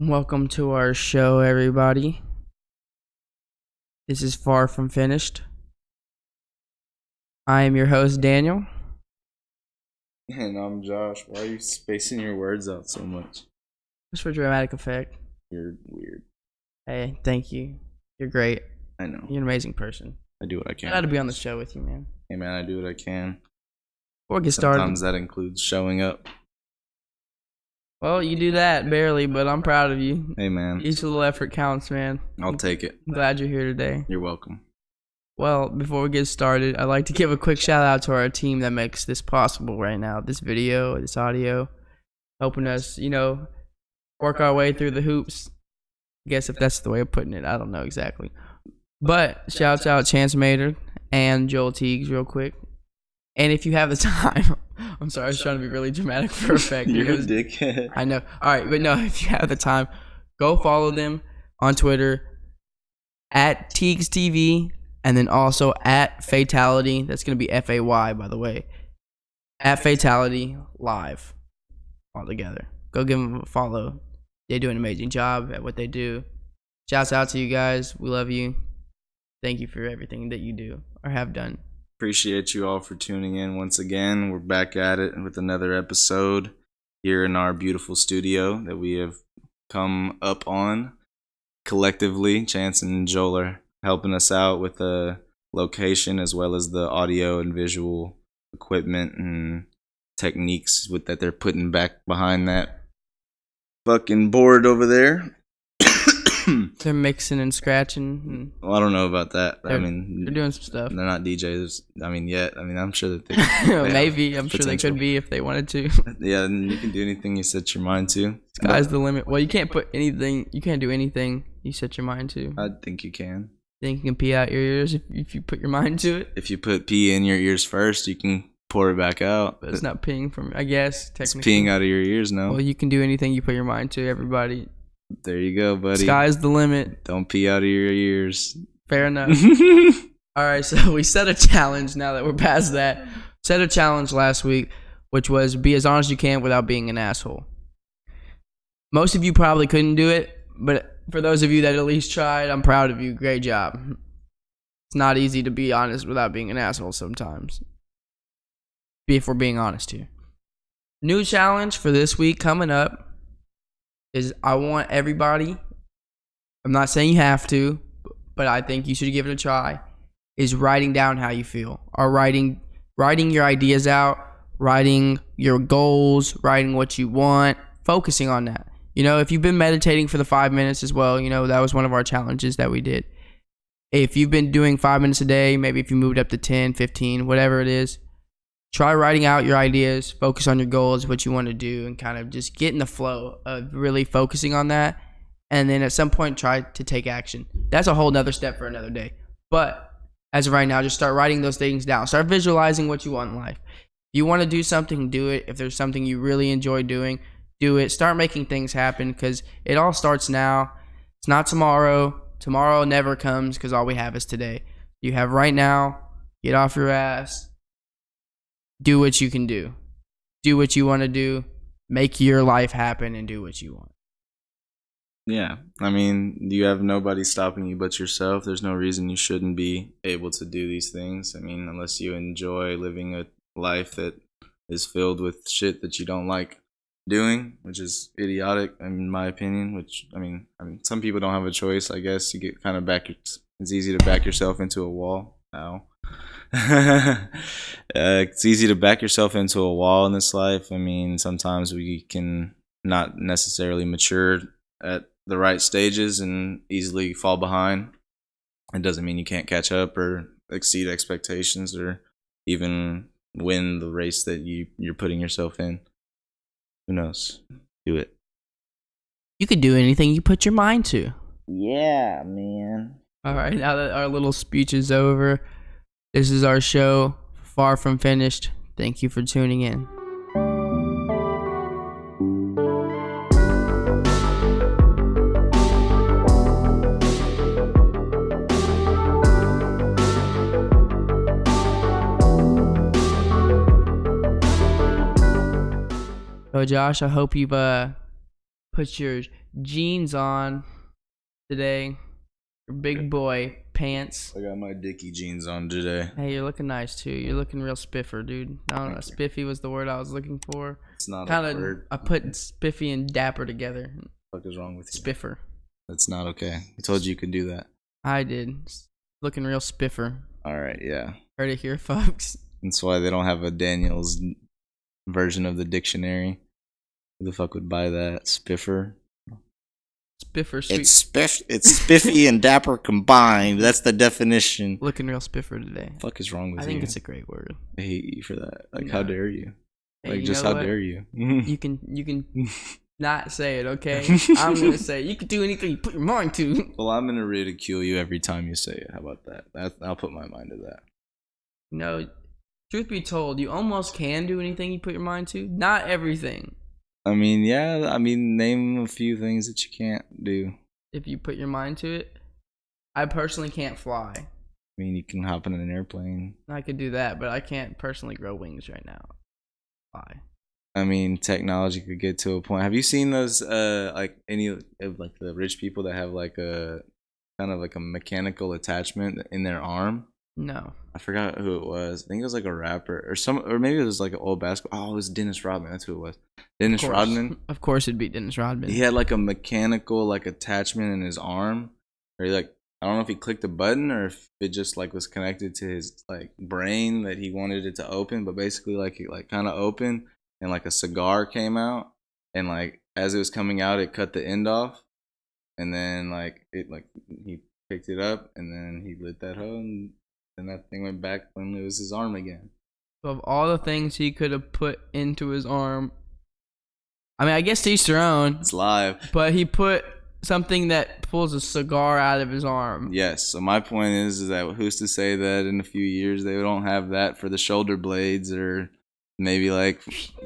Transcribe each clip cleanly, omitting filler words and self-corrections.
Welcome to our show, everybody. This is Far From Finished. I am your host, Daniel. And I'm Josh. Why are you spacing your words out so much? Just for dramatic effect. You're weird. Hey, thank you. You're great. I know. You're an amazing person. I do what I can. Glad to be on the show with you, man. Hey, man, I do what I can. Before we get started. Sometimes that includes showing up. Well, you do that barely, but I'm proud of you. Hey, man. Each little effort counts, man. I'll take it. I'm glad you're here today. You're welcome. Well, before we get started, I'd like to give a quick shout out to our team that makes this possible right now. This video, this audio, helping us, work our way through the hoops. I guess if that's the way of putting it, I don't know exactly. But shouts out Chance Maynard and Joel Teagues real quick. And if you have the time, I'm sorry, I was trying to be really dramatic for effect. You're a dickhead. I know. All right, but no, if you have the time, go follow them on Twitter at Teagues TV and then also at Fatality. That's going to be FAY, by the way. At Fatality Live all together. Go give them a follow. They do an amazing job at what they do. Shouts out to you guys. We love you. Thank you for everything that you do or have done. Appreciate you all for tuning in once again. We're back at it with another episode here in our beautiful studio that we have come up on collectively. Chance and Joel are helping us out with the location as well as the audio and visual equipment and techniques that they're putting back behind that fucking board over there. They're mixing and scratching. Well, I don't know about that. They're doing some stuff. They're not DJs. Yet. I'm sure that they maybe. I'm sure they could be if they wanted to. Yeah, and you can do anything you set your mind to. Sky's the limit. Well, you can't put anything. You can't do anything you set your mind to. I think you can. Think you can pee out your ears if you put your mind to it. If you put pee in your ears first, you can pour it back out. But it's not peeing from. I guess technically. It's peeing out of your ears now. Well, you can do anything you put your mind to. Everybody. There you go, buddy. Sky's the limit. Don't pee out of your ears. Fair enough. All right, so we set a challenge now that we're past that. Set a challenge last week, which was be as honest as you can without being an asshole. Most of you probably couldn't do it, but for those of you that at least tried, I'm proud of you. Great job. It's not easy to be honest without being an asshole sometimes. If we're being honest here. New challenge for this week coming up is I want everybody, I'm not saying you have to, but I think you should give it a try, is writing down how you feel. Or writing your ideas out, writing your goals, writing what you want, focusing on that. If you've been meditating for the 5 minutes as well, that was one of our challenges that we did. If you've been doing 5 minutes a day, maybe if you moved up to 10, 15, whatever it is, try writing out your ideas, focus on your goals, what you want to do, and kind of just get in the flow of really focusing on that. And then at some point, try to take action. That's a whole nother step for another day. But as of right now, just start writing those things down. Start visualizing what you want in life. If you want to do something, do it. If there's something you really enjoy doing, do it. Start making things happen because it all starts now. It's not tomorrow. Tomorrow never comes because all we have is today. You have right now. Get off your ass. Do what you can do. Do what you want to do. Make your life happen and do what you want. Yeah. You have nobody stopping you but yourself. There's no reason you shouldn't be able to do these things. Unless you enjoy living a life that is filled with shit that you don't like doing, which is idiotic in my opinion, which, some people don't have a choice, I guess. You get kind of it's easy to back yourself into a wall. Ow. It's easy to back yourself into a wall in this life. Sometimes we can not necessarily mature at the right stages and easily fall behind. It doesn't mean you can't catch up or exceed expectations or even win the race that you're putting yourself in. Who knows? Do it. You could do anything you put your mind to. Yeah, man. All right, now that our little speech is over, this is our show, Far From Finished. Thank you for tuning in. So Josh, I hope you've put your jeans on today. Your big boy pants. I got my Dickie jeans on today. Hey, you're looking nice too. You're looking real spiffer, dude. I don't know. Thank you. Spiffy was the word I was looking for. It's not a Kind of. word. I put spiffy and dapper together. What the fuck is wrong with you? Spiffer. That's not okay. I told you could do that. I did. Looking real spiffer. All right, yeah. Heard it here, folks. That's why they don't have a Daniel's version of the dictionary. Who the fuck would buy that? Spiffer? Spiffer, sweet. It's spiffy and dapper combined. That's the definition. Looking real spiffer today. The fuck is wrong with I you? think it's a great word. I hate you for that. Like, No. how dare you? Hey, Like, you just know how what? dare you? You can not say it, okay? I'm gonna say you can do anything you put your mind to. Well, I'm gonna ridicule you every time you say it. How about that? I'll put my mind to that. No, truth be told, you almost can do anything you put your mind to. Not everything. I mean, yeah. I mean, name a few things that you can't do. If you put your mind to it. I personally can't fly. I mean, you can hop in an airplane. I could do that, but I can't personally grow wings right now. Fly. I mean, technology could get to a point. Have you seen those like any of like the rich people that have like a kind of like a mechanical attachment in their arm? No. I forgot who it was. I think it was like a rapper or maybe it was like an old basketball. Oh, it was Dennis Rodman. That's who it was. Dennis Rodman. Of course it'd be Dennis Rodman. He had like a mechanical like attachment in his arm, or he, like, I don't know if he clicked a button or if it just like was connected to his like brain that he wanted it to open. But basically, like, it like kind of opened and like a cigar came out, and like as it was coming out, it cut the end off, and then like he picked it up and then he lit that hoe, and then that thing went back when it was his arm again. Of all the things he could have put into his arm, I mean, I guess to each their own. It's live. But he put something that pulls a cigar out of his arm. Yes. So my point is that who's to say that in a few years they don't have that for the shoulder blades, or maybe like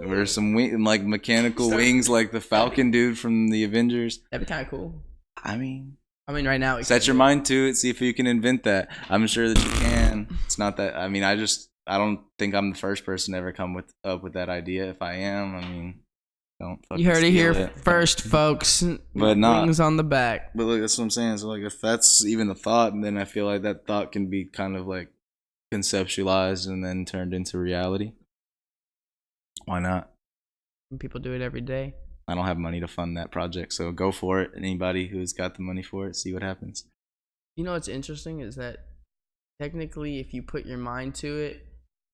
or some like mechanical wings like the Falcon dude from the Avengers. That'd be kind of cool. I mean, right now. set your mind to it. See if you can invent that. I'm sure that you can. It's not that. I mean, I don't think I'm the first person to ever come up with that idea. If I am, I mean, don't fucking You heard it steal here first, folks. But not wings on the back. But look, that's what I'm saying. So like, if that's even a thought, then I feel like that thought can be kind of like conceptualized and then turned into reality. Why not? People do it every day. I don't have money to fund that project, so go for it. Anybody who's got the money for it, see what happens. You know what's interesting is that technically, if you put your mind to it,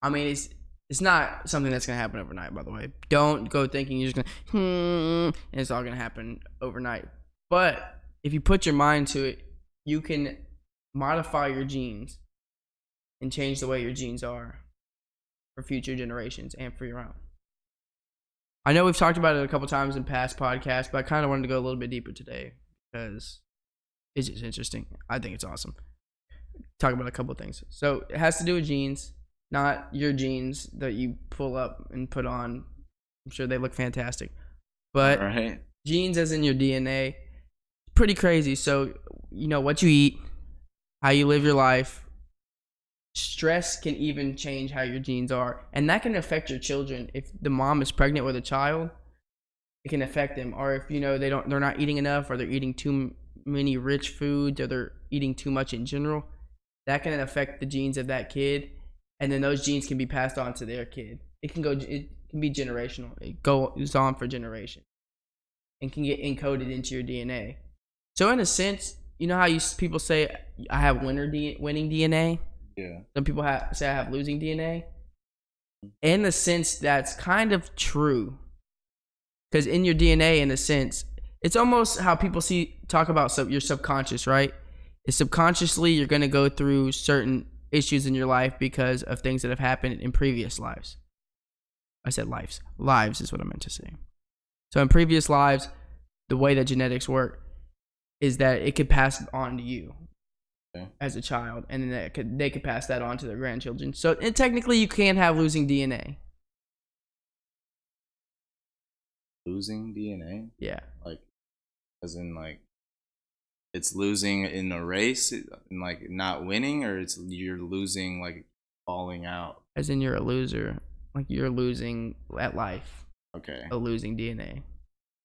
I mean, it's not something that's gonna happen overnight. By the way, don't go thinking you're just gonna and it's all gonna happen overnight. But if you put your mind to it, you can modify your genes and change the way your genes are for future generations and for your own. I know we've talked about it a couple times in past podcasts, but I kind of wanted to go a little bit deeper today because it's just interesting. I think it's awesome. Talk about a couple of things. So it has to do with genes, not your genes that you pull up and put on. I'm sure they look fantastic, but Right. genes as in your DNA, pretty crazy. So, you know, what you eat, how you live your life, stress can even change how your genes are, and that can affect your children. If the mom is pregnant with a child, it can affect them. Or if, you know, they're not eating enough, or they're eating too many rich foods, or they're eating too much in general, that can affect the genes of that kid, and then those genes can be passed on to their kid. It can be generational. It goes on for generations and can get encoded into your DNA. So in a sense, you know how people say I have winning DNA? Yeah. Some people say I have losing DNA. In a sense, that's kind of true. Because in your DNA, in a sense, it's almost how people talk about your subconscious, right? It's subconsciously you're going to go through certain issues in your life because of things that have happened in previous lives. I said lives. Lives is what I meant to say. So in previous lives, the way that genetics work is that it could pass on to you. Okay. As a child, and then they could pass that on to their grandchildren. So technically, you can't have losing DNA. Losing DNA? Yeah. Like, as in like, it's losing in a race, and like not winning, or you're losing like falling out. As in you're a loser, like you're losing at life. Okay. A losing DNA.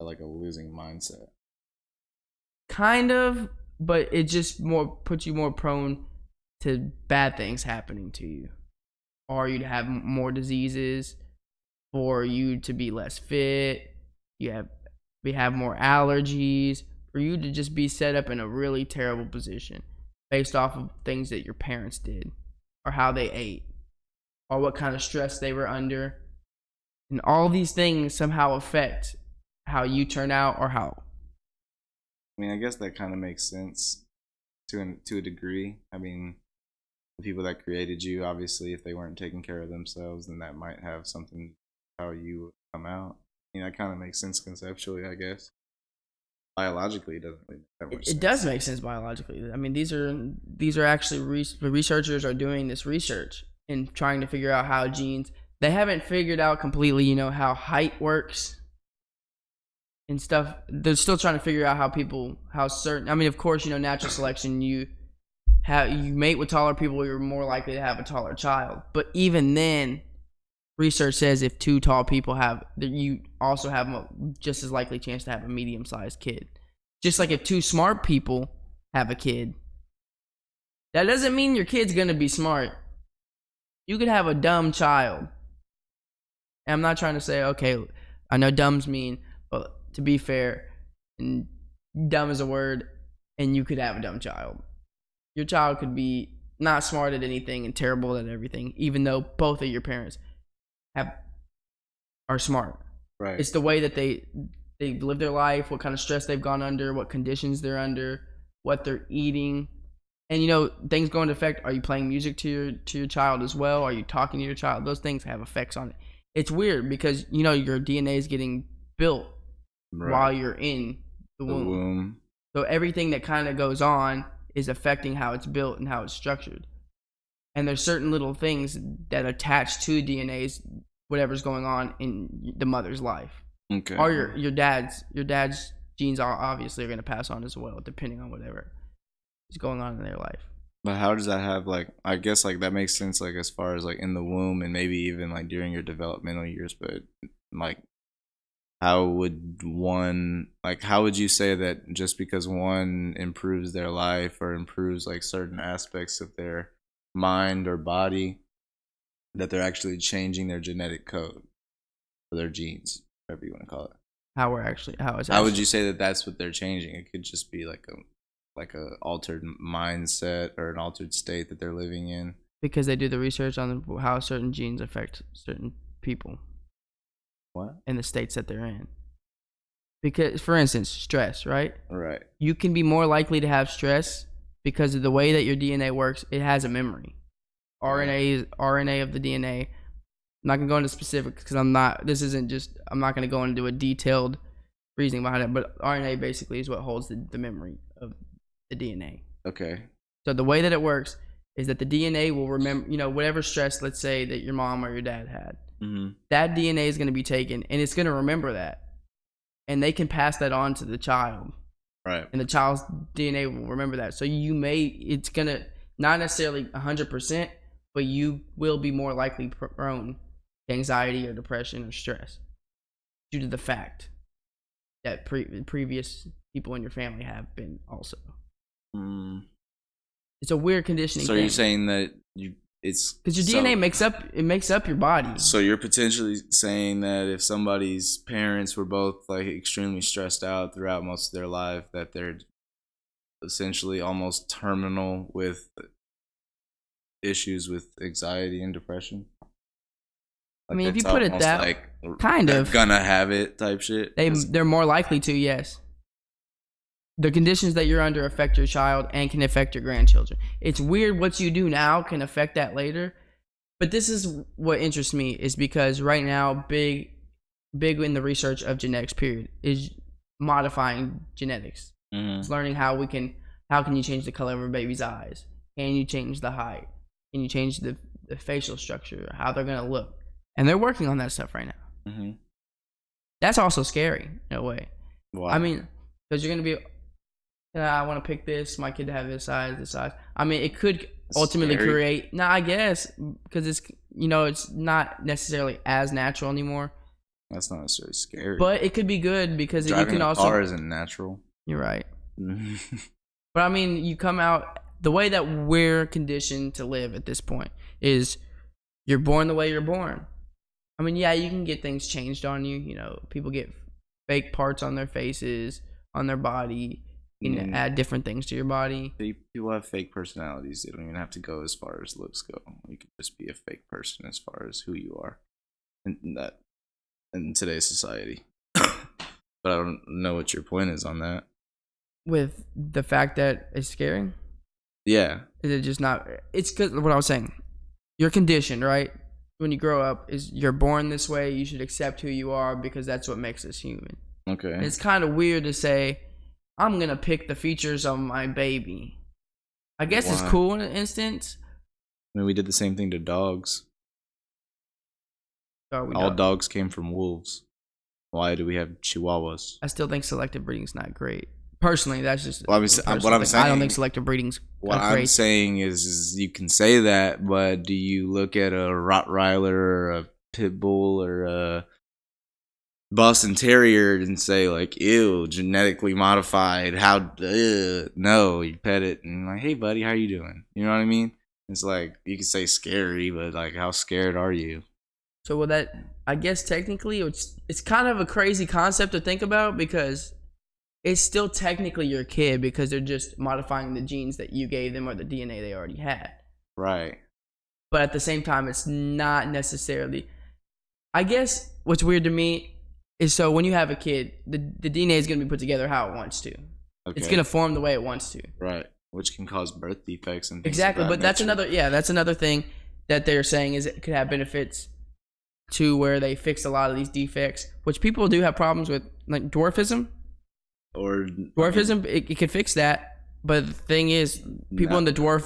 Like a losing mindset. kind of, but it just more puts you more prone to bad things happening to you, or you to have more diseases, for you to be less fit, we have more allergies, for you to just be set up in a really terrible position based off of things that your parents did, or how they ate, or what kind of stress they were under. And all these things somehow affect how you turn out, or how. I mean, I guess that kind of makes sense to a degree. I mean, the people that created you, obviously, if they weren't taking care of themselves, then that might have something how you would come out. I mean, that kind of makes sense conceptually, I guess. Biologically, it doesn't really make that much sense. It does make sense biologically. I mean, these are actually the researchers are doing this research and trying to figure out how genes. They haven't figured out completely, how height works and stuff. They're still trying to figure out how certain. I mean, of course, natural selection. You mate with taller people, you're more likely to have a taller child. But even then, research says if two tall people you also have just as likely chance to have a medium-sized kid. Just like if two smart people have a kid, that doesn't mean your kid's gonna be smart. You could have a dumb child. And I'm not trying to say, okay, I know dumb's mean, but to be fair, and dumb is a word, and you could have a dumb child. Your child could be not smart at anything and terrible at everything, even though both of your parents are smart. Right. It's the way that they live their life, what kind of stress they've gone under, what conditions they're under, what they're eating. And things go into effect. Are you playing music to your child as well? Are you talking to your child? Those things have effects on it. It's weird because your DNA is getting built while you're in the womb. So everything that kind of goes on is affecting how it's built and how it's structured. And there's certain little things that attach to DNA's whatever's going on in the mother's life. Okay. Or your dad's genes are obviously going to pass on as well, depending on whatever is going on in their life. But how does that have I guess that makes sense as far as in the womb and maybe even during your developmental years, but how would you say that just because one improves their life or improves certain aspects of their mind or body, that they're actually changing their genetic code or their genes, whatever you want to call it? How would you say that that's what they're changing? It could just be a altered mindset or an altered state that they're living in. Because they do the research on how certain genes affect certain people. What? In the states that they're in. Because, for instance, stress, right? Right. You can be more likely to have stress because of the way that your DNA works. It has a memory. RNA of the DNA. I'm not going to go into specifics because I'm not going to go into a detailed reasoning behind it, but RNA basically is what holds the memory of the DNA. Okay. So the way that it works is that the DNA will remember, whatever stress, let's say, that your mom or your dad had. Mm-hmm. That DNA is going to be taken, and it's going to remember that. And they can pass that on to the child. Right. And the child's DNA will remember that. So it's going to, not necessarily 100%, but you will be more likely prone to anxiety or depression or stress due to the fact that previous people in your family have been also. It's a weird conditioning. So thing. You're saying that it's because your DNA makes up your body. So you're potentially saying that if somebody's parents were both extremely stressed out throughout most of their life, that they're essentially almost terminal with issues with anxiety and depression. I mean, if you put it that kind of gonna have it type shit. They're more likely to, yes. The conditions that you're under affect your child and can affect your grandchildren. It's weird what you do now can affect that later. But this is what interests me is because right now, big in the research of genetics period is modifying genetics. Mm-hmm. It's learning how can you change the color of a baby's eyes? Can you change the height? Can you change the facial structure, how they're going to look? And they're working on that stuff right now. Mm-hmm. That's also scary in a way. Why? I mean, because you're going to be, I want to pick this, my kid to have this size. I mean, it could ultimately create, I guess, because it's, it's not necessarily as natural anymore. That's not necessarily scary. But it could be good because Driving you can a also. car isn't natural. You're right. But I mean, you come out the way that we're conditioned to live at this point is you're born the way you're born. I mean, yeah, you can get things changed on you. You know, people get fake parts on their faces, on their body. You can add different things to your body. People have fake personalities. They don't even have to go as far as looks go. You could just be a fake person as far as who you are in today's society. But I don't know what your point is on that. With the fact that it's scary? Yeah. Is it just not? It's because what I was saying. You're conditioned, right? When you grow up, is you're born this way. You should accept who you are because that's what makes us human. Okay. And it's kind of weird to say, I'm gonna pick the features of my baby. I guess it's cool in an instance. I mean, we did the same thing to dogs. All dogs came from wolves. Why do we have chihuahuas? I still think selective breeding's not great. Personally, that's just what I'm saying. I don't think selective breeding's what I'm saying is you can say that, but do you look at a Rottweiler or a Pit Bull or a Boston Terrier and say like, ew, genetically modified? How? No, you pet it and like, hey buddy, how you doing? You know what I mean? It's like you could say scary, but like, how scared are you? So with that, I guess technically it's kind of a crazy concept to think about because it's still technically your kid because they're just modifying the genes that you gave them or the DNA they already had. Right. But at the same time, it's not necessarily. I guess what's weird to me is so when you have a kid, the DNA is going to be put together how it wants to. Okay. It's going to form the way it wants to. Right. Which can cause birth defects and things exactly. Of that but that's another. Yeah, that's another thing that they're saying is it could have benefits to where they fix a lot of these defects, which people do have problems with, like dwarfism. Or dwarfism, it could fix that, but the thing is, people in the dwarf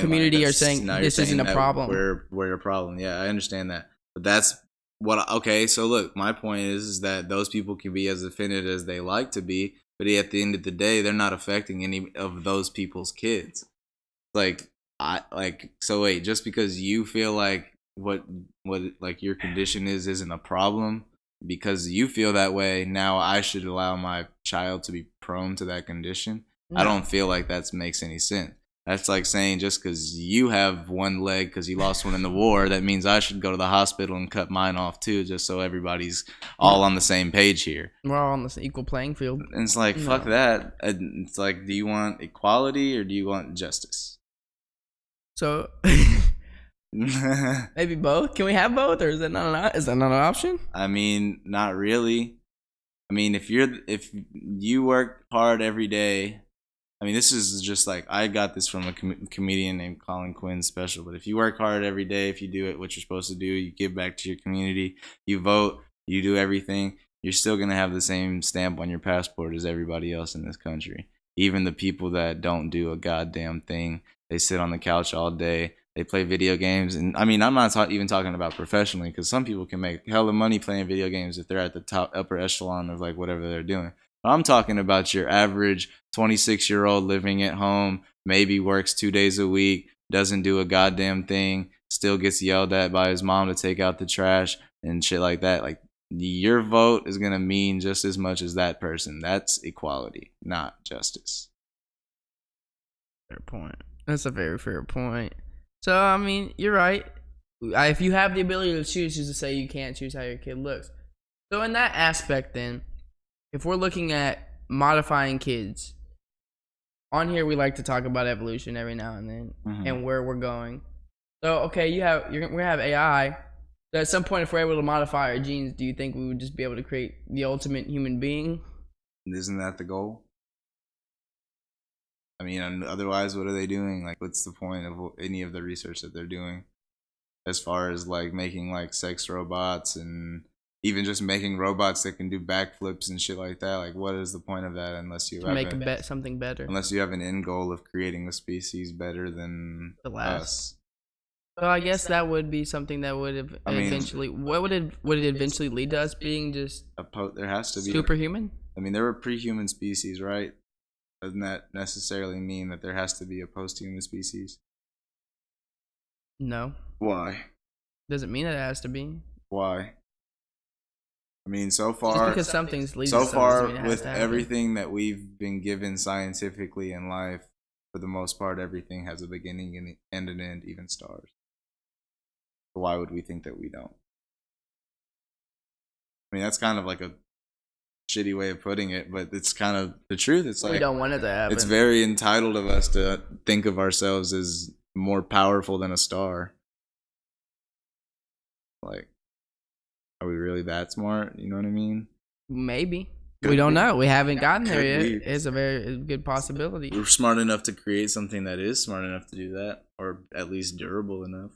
community are saying this isn't a problem. We're a problem. Yeah, I understand that, but that's what. Okay, so look, my point is that those people can be as offended as they like to be, but at the end of the day, they're not affecting any of those people's kids. So wait, just because you feel like what like your condition isn't a problem. Because you feel that way, now I should allow my child to be prone to that condition. No. I don't feel like that makes any sense. That's like saying just because you have one leg because you lost one in the war, that means I should go to the hospital and cut mine off too, just so everybody's all on the same page here. We're all on the equal playing field. And it's like, fuck that. It's like, do you want equality or do you want justice? So... maybe both. Can we have both, or is that not an option? I mean, not really. I mean, if you work hard every day, I mean, this is just like I got this from a comedian named Colin Quinn special. But if you work hard every day, if you do it what you're supposed to do, you give back to your community, you vote, you do everything, you're still gonna have the same stamp on your passport as everybody else in this country. Even the people that don't do a goddamn thing, they sit on the couch all day. They play video games, and I mean, I'm not even talking about professionally, because some people can make hella money playing video games if they're at the upper echelon of like whatever they're doing. But I'm talking about your average 26-year-old living at home, maybe works 2 days a week, doesn't do a goddamn thing, still gets yelled at by his mom to take out the trash and shit like that. Like, your vote is gonna mean just as much as that person. That's equality, not justice. Fair point. That's a very fair point. So, I mean, you're right. If you have the ability to choose, who's to say you can't choose how your kid looks? So, in that aspect, then, if we're looking at modifying kids, on here we like to talk about evolution every now and then and where we're going. So, okay, we're gonna have AI. So, at some point, if we're able to modify our genes, do you think we would just be able to create the ultimate human being? Isn't that the goal? I mean, otherwise, what are they doing? Like, what's the point of any of the research that they're doing? As far as, like, making, like, sex robots and even just making robots that can do backflips and shit like that. Like, what is the point of that unless you have something better? Unless you have an end goal of creating a species better than us. Well, I guess that would be something that would eventually... would it eventually lead to us being just... there has to be... superhuman? I mean, there were pre-human species, right? Doesn't that necessarily mean that there has to be a post-human species? No. Why? Doesn't mean that it has to be. Why? I mean, so Just far, because some things lead so to something doesn't far mean it has with to happen. everything that we've been given scientifically in life, for the most part, everything has a beginning and an end, even stars. Why would we think that we don't? I mean, that's kind of like a shitty way of putting it, but it's kind of the truth. It's like We don't want it to happen. it's very entitled of us to think of ourselves as more powerful than a star. Like, are we really that smart? You know what I mean? Maybe. Could We don't be. know. We haven't gotten there Could yet. be. It's a very good possibility. We're smart enough to create something that is smart enough to do that, or at least durable enough.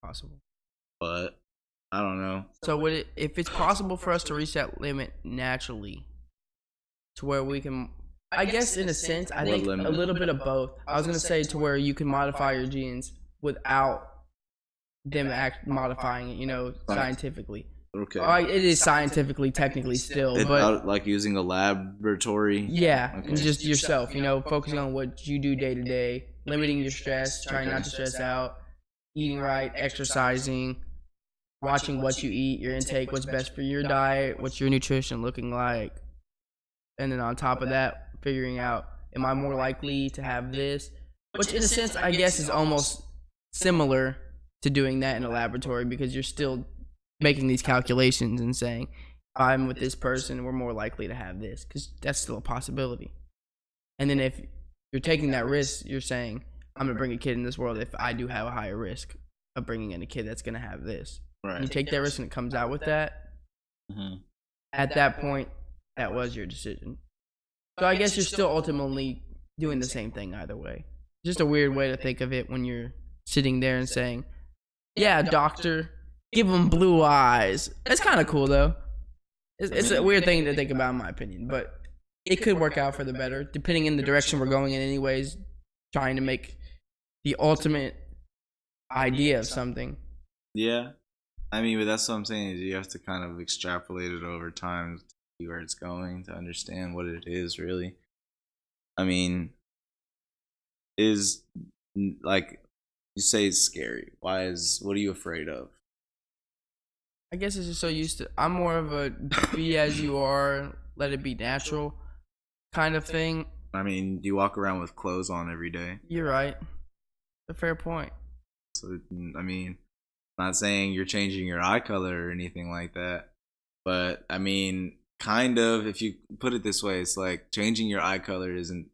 Possible. But I don't know. So would it, if it's possible for us to reach that limit naturally, to where we can, I guess in a sense, I What think limit? a little bit of both. I was gonna say to where you can modify your genes without them modifying it, you know, scientifically. Okay. It is scientifically, technically still, It, but like using a laboratory. yeah, Okay. and just yourself, you know, focusing on what you do day to day, limiting your stress, trying not to stress out, eating right, exercising, watching what you eat, your intake, what's best for your diet, what's your nutrition looking like, and then on top of that, figuring out, am I more likely to have this? Which in a sense, I guess, is almost similar to doing that in a laboratory, because you're still making these calculations and saying, if I'm with this person, we're more likely to have this, because that's still a possibility. And then if you're taking that risk, you're saying, I'm going to bring a kid in this world if I do have a higher risk of bringing in a kid that's going to have this. Right. And you take that risk and it comes out with that. Mm-hmm. At that point, that was your decision. So I guess you're still ultimately doing the same thing either way. Just a weird way to think of it when you're sitting there and saying, yeah, doctor, give him blue eyes. That's kind of cool, though. It's a weird thing to think about, in my opinion, but it could work out for the better, depending in the direction we're going in anyways, trying to make the ultimate idea of something. Yeah. I mean, but that's what I'm saying, is you have to kind of extrapolate it over time to see where it's going, to understand what it is, really. I mean, is, like, you say it's scary. What are you afraid of? I guess it's just so used to, I'm more of a be as you are, let it be natural kind of thing. I mean, you walk around with clothes on every day. You're right. A fair point. So, I mean, I'm not saying you're changing your eye color or anything like that. But, I mean, kind of, if you put it this way, it's like changing your eye color isn't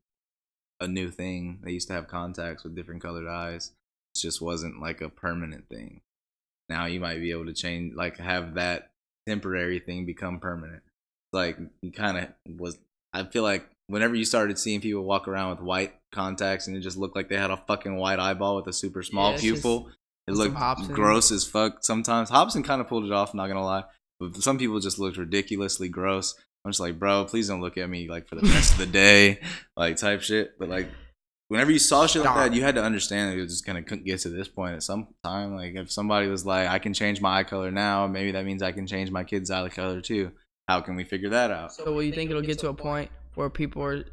a new thing. They used to have contacts with different colored eyes. It just wasn't like a permanent thing. Now you might be able to change, like, have that temporary thing become permanent. Like, you kind of was, I feel like whenever you started seeing people walk around with white contacts and it just looked like they had a fucking white eyeball with a super small pupil, it looked gross as fuck sometimes. Hobson kind of pulled it off, not gonna lie. But some people just looked ridiculously gross. I'm just like, bro, please don't look at me like for the rest of the day, like type shit. But like, whenever you saw shit like that, you had to understand that it was just gonna get to this point at some time. Like, if somebody was like, I can change my eye color now, maybe that means I can change my kid's eye color too. How can we figure that out? So, will you think it'll get to a point where people are,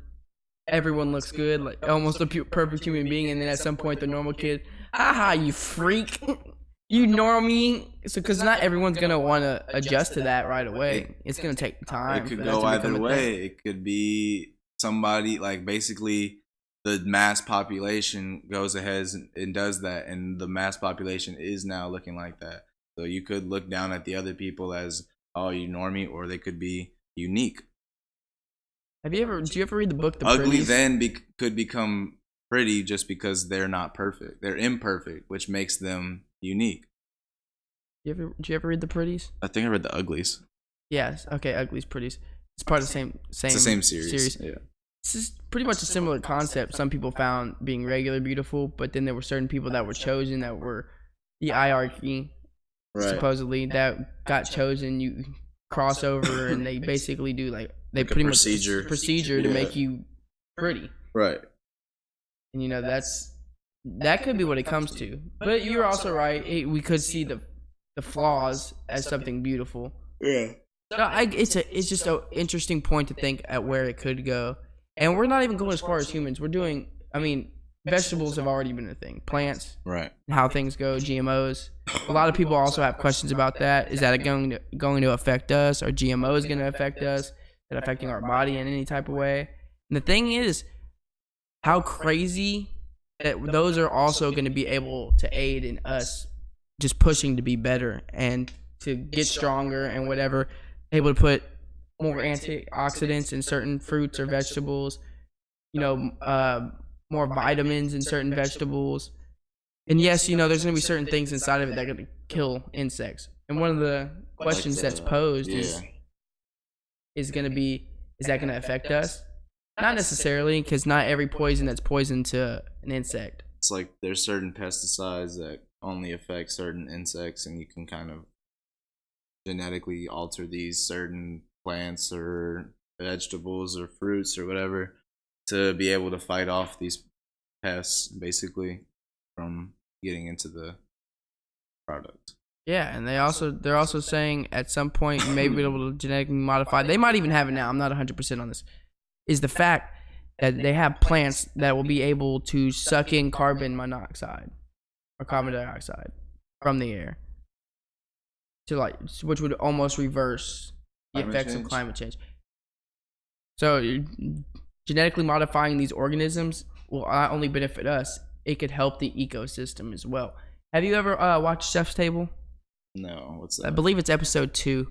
everyone looks good, like almost a perfect human being, and then at some point the normal kid, haha, you freak, you normie. So, because not everyone's gonna want to adjust to that right away. It's gonna take time. It could go either way. It could be somebody, like, basically the mass population goes ahead and does that, and the mass population is now looking like that. So you could look down at the other people as, oh, you normie, or they could be unique. Do you ever read the book The Ugly Pretties? then could become pretty just because they're not perfect. They're imperfect, which makes them unique. Did you ever read The Pretties? I think I read The Uglies. Yes. Okay, Uglies, Pretties. It's part of the same. It's the same series. Yeah. It's just pretty much a similar concept. Some people found being regular beautiful, but then there were certain people that were chosen, that were the hierarchy, supposedly, that got chosen. You cross over, and they basically do they pretty much procedure to make you pretty. Right. And you know that could be what it comes to. But you're also right. We could see the flaws as something beautiful. Yeah. So it's just an interesting point to think at where it could go. And we're not even going as far as humans. We're doing, I mean, vegetables have already been a thing. Plants, Right. how things go, GMOs. A lot of people also have questions about that. Is that going to affect us? Are GMOs going to affect us? Is it affecting our body in any type of way? And the thing is, how crazy that those are also going to be able to aid in us just pushing to be better and to get stronger and whatever, able to put more antioxidants in certain fruits or vegetables, more vitamins in certain vegetables. And yes, there's going to be certain things inside of it that are going to kill insects. And one of the questions that's posed is going to be, is that going to affect us? Not necessarily, because not every poison that's poison to an insect. It's like there's certain pesticides that only affect certain insects, and you can kind of genetically alter these certain plants or vegetables or fruits or whatever to be able to fight off these pests, basically, from getting into the product. Yeah, and they're also saying at some point you may be able to genetically modify. They might even have it now. I'm not 100% on this. Is the fact that they have plants that will be able to suck in carbon monoxide or carbon dioxide from the air, which would almost reverse the effects of climate change. So genetically modifying these organisms will not only benefit us, it could help the ecosystem as well. Have you ever watched Chef's Table? No, what's that? I believe it's episode 2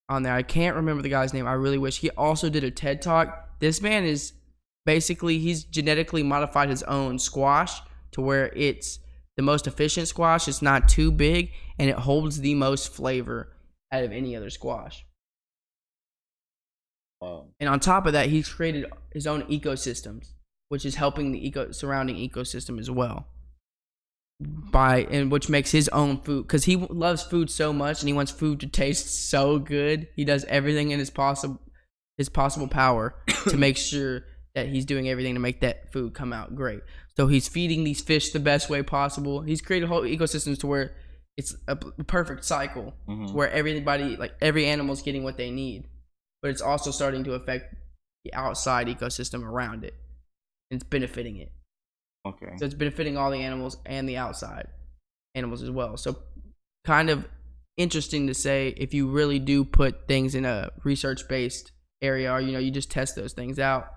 on there. I can't remember the guy's name. I really wish. He also did a TED Talk. This man is basically, he's genetically modified his own squash to where it's the most efficient squash. It's not too big, and it holds the most flavor out of any other squash. Wow. And on top of that, he's created his own ecosystems, which is helping the surrounding ecosystem as well. Which makes his own food, because he loves food so much and he wants food to taste so good. He does everything in his possible power to make sure that he's doing everything to make that food come out great. So he's feeding these fish the best way possible. He's created whole ecosystems to where it's a perfect cycle, where everybody, like every animal's getting what they need, but it's also starting to affect the outside ecosystem around it. And it's benefiting it. Okay. So it's benefiting all the animals and the outside animals as well. So kind of interesting to say, if you really do put things in a research-based area, or you just test those things out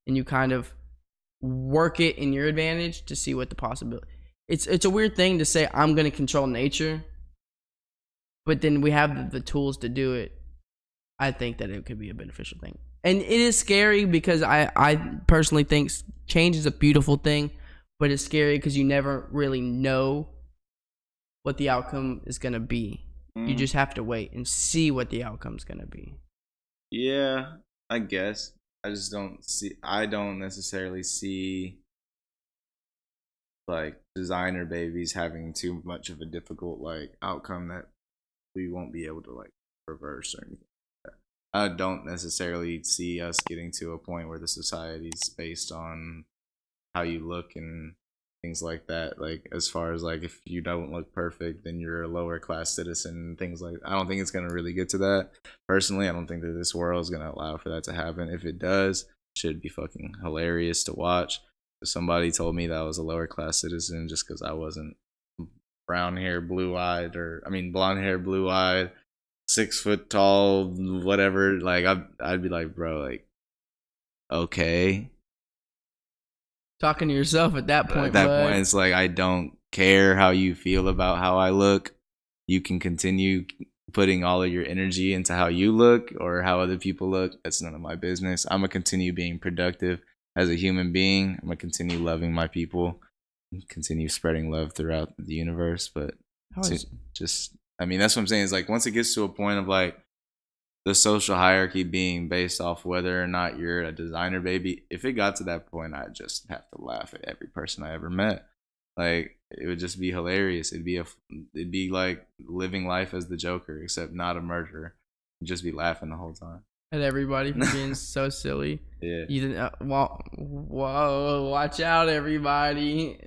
and you kind of work it in your advantage to see what the possibility. It's a weird thing to say, I'm going to control nature, but then we have the tools to do it. I think that it could be a beneficial thing. And it is scary because I personally think change is a beautiful thing, but it's scary because you never really know what the outcome is going to be. You just have to wait and see what the outcome is going to be. Yeah, I guess. I don't necessarily see like designer babies having too much of a difficult like outcome that we won't be able to like reverse or anything like that. I don't necessarily see us getting to a point where the society's based on how you look and things like that. Like as far as like if you don't look perfect, then you're a lower class citizen. Things like I don't think it's gonna really get to that. Personally, I don't think that this world is gonna allow for that to happen. If it does, it should be fucking hilarious to watch. If somebody told me that I was a lower class citizen just because I wasn't blonde hair, blue eyed, 6 foot tall, whatever, like I'd be like, bro, like, okay. Talking to yourself at that point. At that point, it's like, I don't care how you feel about how I look. You can continue putting all of your energy into how you look or how other people look. That's none of my business. I'm going to continue being productive as a human being. I'm going to continue loving my people, continue spreading love throughout the universe. But just, I mean, that's what I'm saying. Is like, once it gets to a point of like the social hierarchy being based off whether or not you're a designer baby, if it got to that point, I'd just have to laugh at every person I ever met. Like, it would just be hilarious. It'd be like living life as the Joker, except not a murderer. You'd just be laughing the whole time. At everybody for being so silly. Yeah. Whoa, watch out, everybody.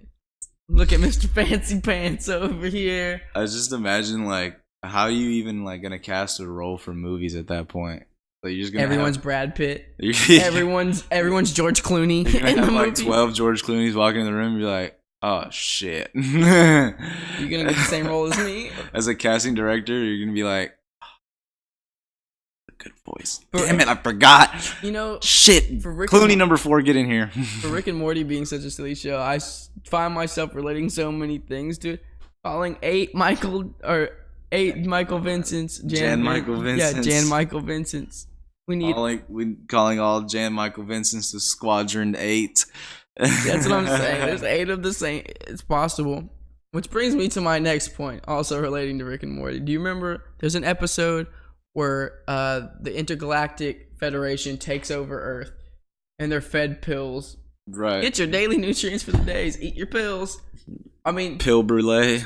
Look at Mr. Fancy Pants over here. I just imagine, like, how you even, like, gonna cast a role for movies at that point? Like you're just gonna Everyone's have, Brad Pitt. you're Everyone's George Clooney gonna in the have like movie. 12 George Clooney's walking in the room. You're like, oh shit. You gonna get the same role as me? As a casting director, you're gonna be like, good voice. Damn it, I forgot. You know, Shit. for Rick Clooney number 4, get in here. For Rick and Morty being such a silly show, I find myself relating so many things to it. Calling 8 Michael Vincents. Jan Michael Vincents. Yeah, Jan Michael Vincents. We need. Calling all Jan Michael Vincents to Squadron 8. That's what I'm saying. There's 8 of the same. It's possible. Which brings me to my next point, also relating to Rick and Morty. Do you remember there's an episode where the Intergalactic Federation takes over Earth and they're fed pills? Right. Get your daily nutrients for the days. Eat your pills. I mean, Pill brulee.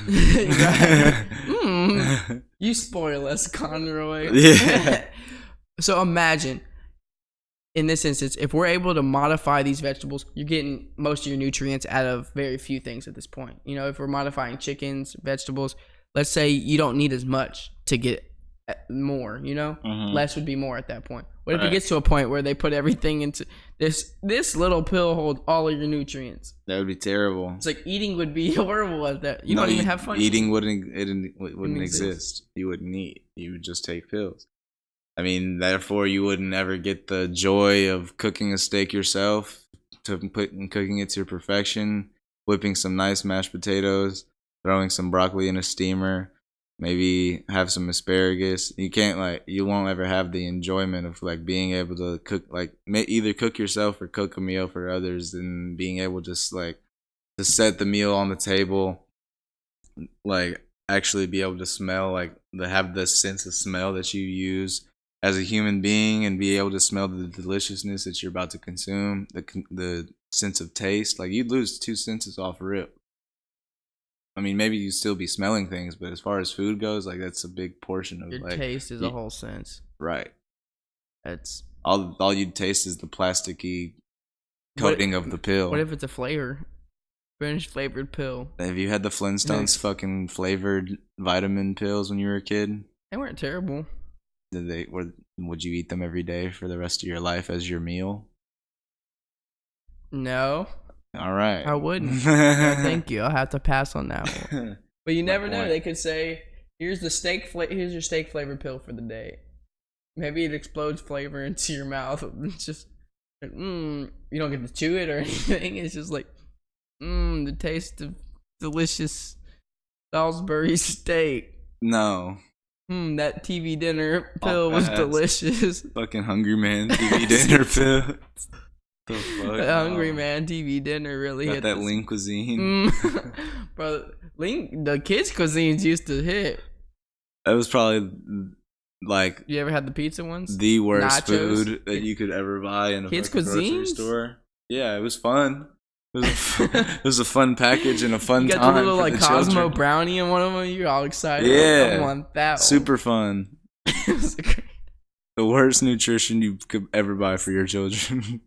You spoil us, Conroy. Yeah. So imagine, in this instance, if we're able to modify these vegetables, you're getting most of your nutrients out of very few things at this point. You know, if we're modifying chickens, vegetables, let's say you don't need as much to get more, you know? Less would be more at that point. What if it gets to a point where they put everything into this little pill holds all of your nutrients? That would be terrible. It's like eating would be horrible at that. You don't even have fun. Eating wouldn't exist. You wouldn't eat. You would just take pills. I mean, therefore, you wouldn't ever get the joy of cooking a steak yourself, cooking it to perfection, whipping some nice mashed potatoes, throwing some broccoli in a steamer, maybe have some asparagus. You won't ever have the enjoyment of like being able to cook, like either cook yourself or cook a meal for others, and being able just like to set the meal on the table, like actually be able to smell, like to have the sense of smell that you use as a human being, and be able to smell the deliciousness that you're about to consume, the sense of taste. Like you'd lose 2 senses off rip. I mean, maybe you'd still be smelling things, but as far as food goes, like that's a big portion of your like taste is a whole sense. Right. That's all you'd taste is the plasticky coating of the pill. What if it's a flavor? Spanish flavored pill. Have you had the Flintstones fucking flavored vitamin pills when you were a kid? They weren't terrible. Would you eat them every day for the rest of your life as your meal? No. All right. I wouldn't. No, thank you. I'll have to pass on that one. But you never know. They could say, here's your steak flavored pill for the day. Maybe it explodes flavor into your mouth. It's just you don't get to chew it or anything. It's just like the taste of delicious Salisbury steak. No. That TV dinner pill was delicious. Fucking Hungry Man TV dinner pill. The fuck? Hungry Man TV dinner really hit that lean cuisine. Bro, the kids' cuisines used to hit. That was probably like you ever had the pizza ones? The worst Nachos? food that you could ever buy in a kids' grocery cuisines? Store. Yeah, it was fun. It was a fun package and a fun you got time. the little for like the Cosmo children. brownie in one of them. You're all excited. Yeah, I want that one. Super fun. It was great. The worst nutrition you could ever buy for your children.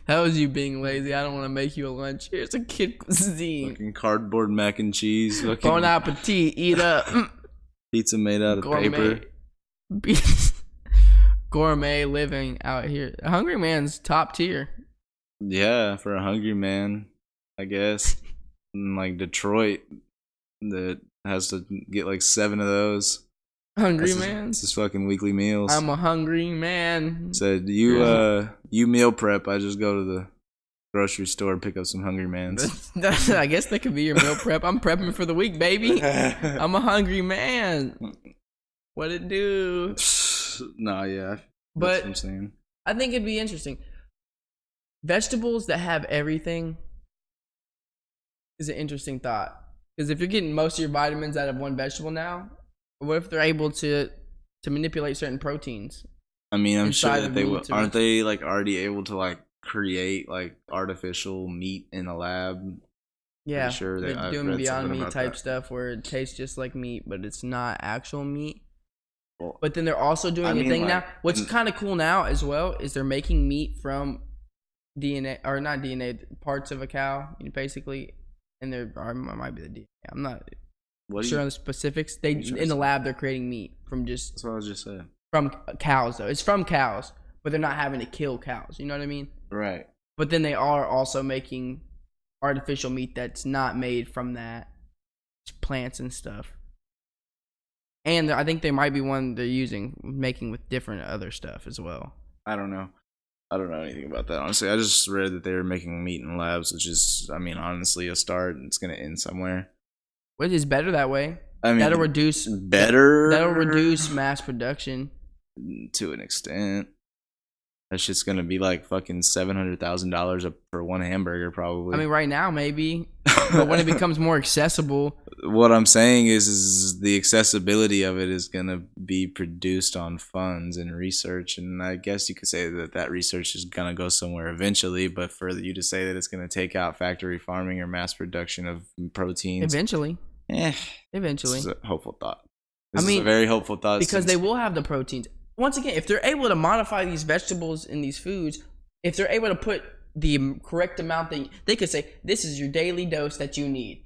That was you being lazy. I don't want to make you a lunch. Here's a kid cuisine. Fucking cardboard mac and cheese. Bon appetit. Eat up. Pizza made out of paper. Gourmet living out here. Hungry Man's top tier. Yeah, for a hungry man, I guess. In like Detroit, that has to get like 7 of those. Hungry Man. It's just fucking weekly meals. I'm a hungry man. Said you meal prep. I just go to the grocery store and pick up some Hungry Mans. I guess that could be your meal prep. I'm prepping for the week, baby. I'm a hungry man. What it do? Nah, yeah. But that's what I'm saying. I think it'd be interesting. Vegetables that have everything is an interesting thought. Because if you're getting most of your vitamins out of one vegetable now, what if they're able to manipulate certain proteins? I mean, I'm sure that they will. Aren't they like already able to like create like artificial meat in a lab? Yeah, sure they're doing Beyond Meat type stuff where it tastes just like meat, but it's not actual meat. Well, but then they're also doing a thing now. What's kind of cool now as well is they're making meat from DNA, or not DNA, parts of a cow, basically. And there might be the DNA. I'm not sure on the specifics. In the lab, they're creating meat from just. That's what I was just saying. from cows though. It's from cows, but they're not having to kill cows. You know what I mean? Right. But then they are also making artificial meat that's not made from that, plants and stuff. And I think there might be one they're making with different other stuff as well. I don't know. I don't know anything about that, honestly. I just read that they were making meat in labs, which is, I mean, honestly, a start. It's going to end somewhere. Which is better that way. I mean, that'll reduce mass production to an extent. That shit's gonna be like fucking $700,000 for one hamburger, probably. I mean, right now maybe, but when it becomes more accessible. What I'm saying is the accessibility of it is gonna be produced on funds and research, and I guess you could say that research is gonna go somewhere eventually. But for you to say that it's gonna take out factory farming or mass production of proteins, eventually, this is a hopeful thought. This is a very hopeful thought because they will have the proteins. Once again, if they're able to modify these vegetables in these foods, if they're able to put the correct amount, they could say, this is your daily dose that you need.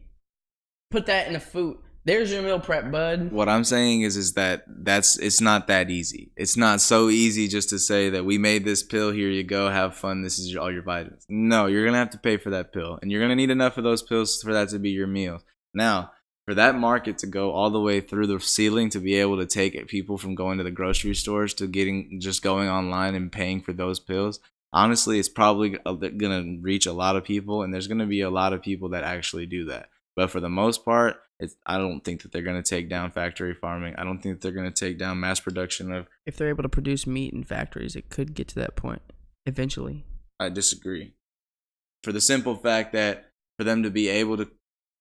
Put that in a food. There's your meal prep, bud. What I'm saying is that it's not that easy. It's not so easy just to say that we made this pill, here you go, have fun, this is all your vitamins. No, you're going to have to pay for that pill, and you're going to need enough of those pills for that to be your meal. Now, for that market to go all the way through the ceiling to be able to take people from going to the grocery stores to just going online and paying for those pills, honestly, it's probably going to reach a lot of people, and there's going to be a lot of people that actually do that. But for the most part, I don't think that they're going to take down factory farming. I don't think that they're going to take down mass production of. If they're able to produce meat in factories, it could get to that point eventually. I disagree. For the simple fact that for them to be able to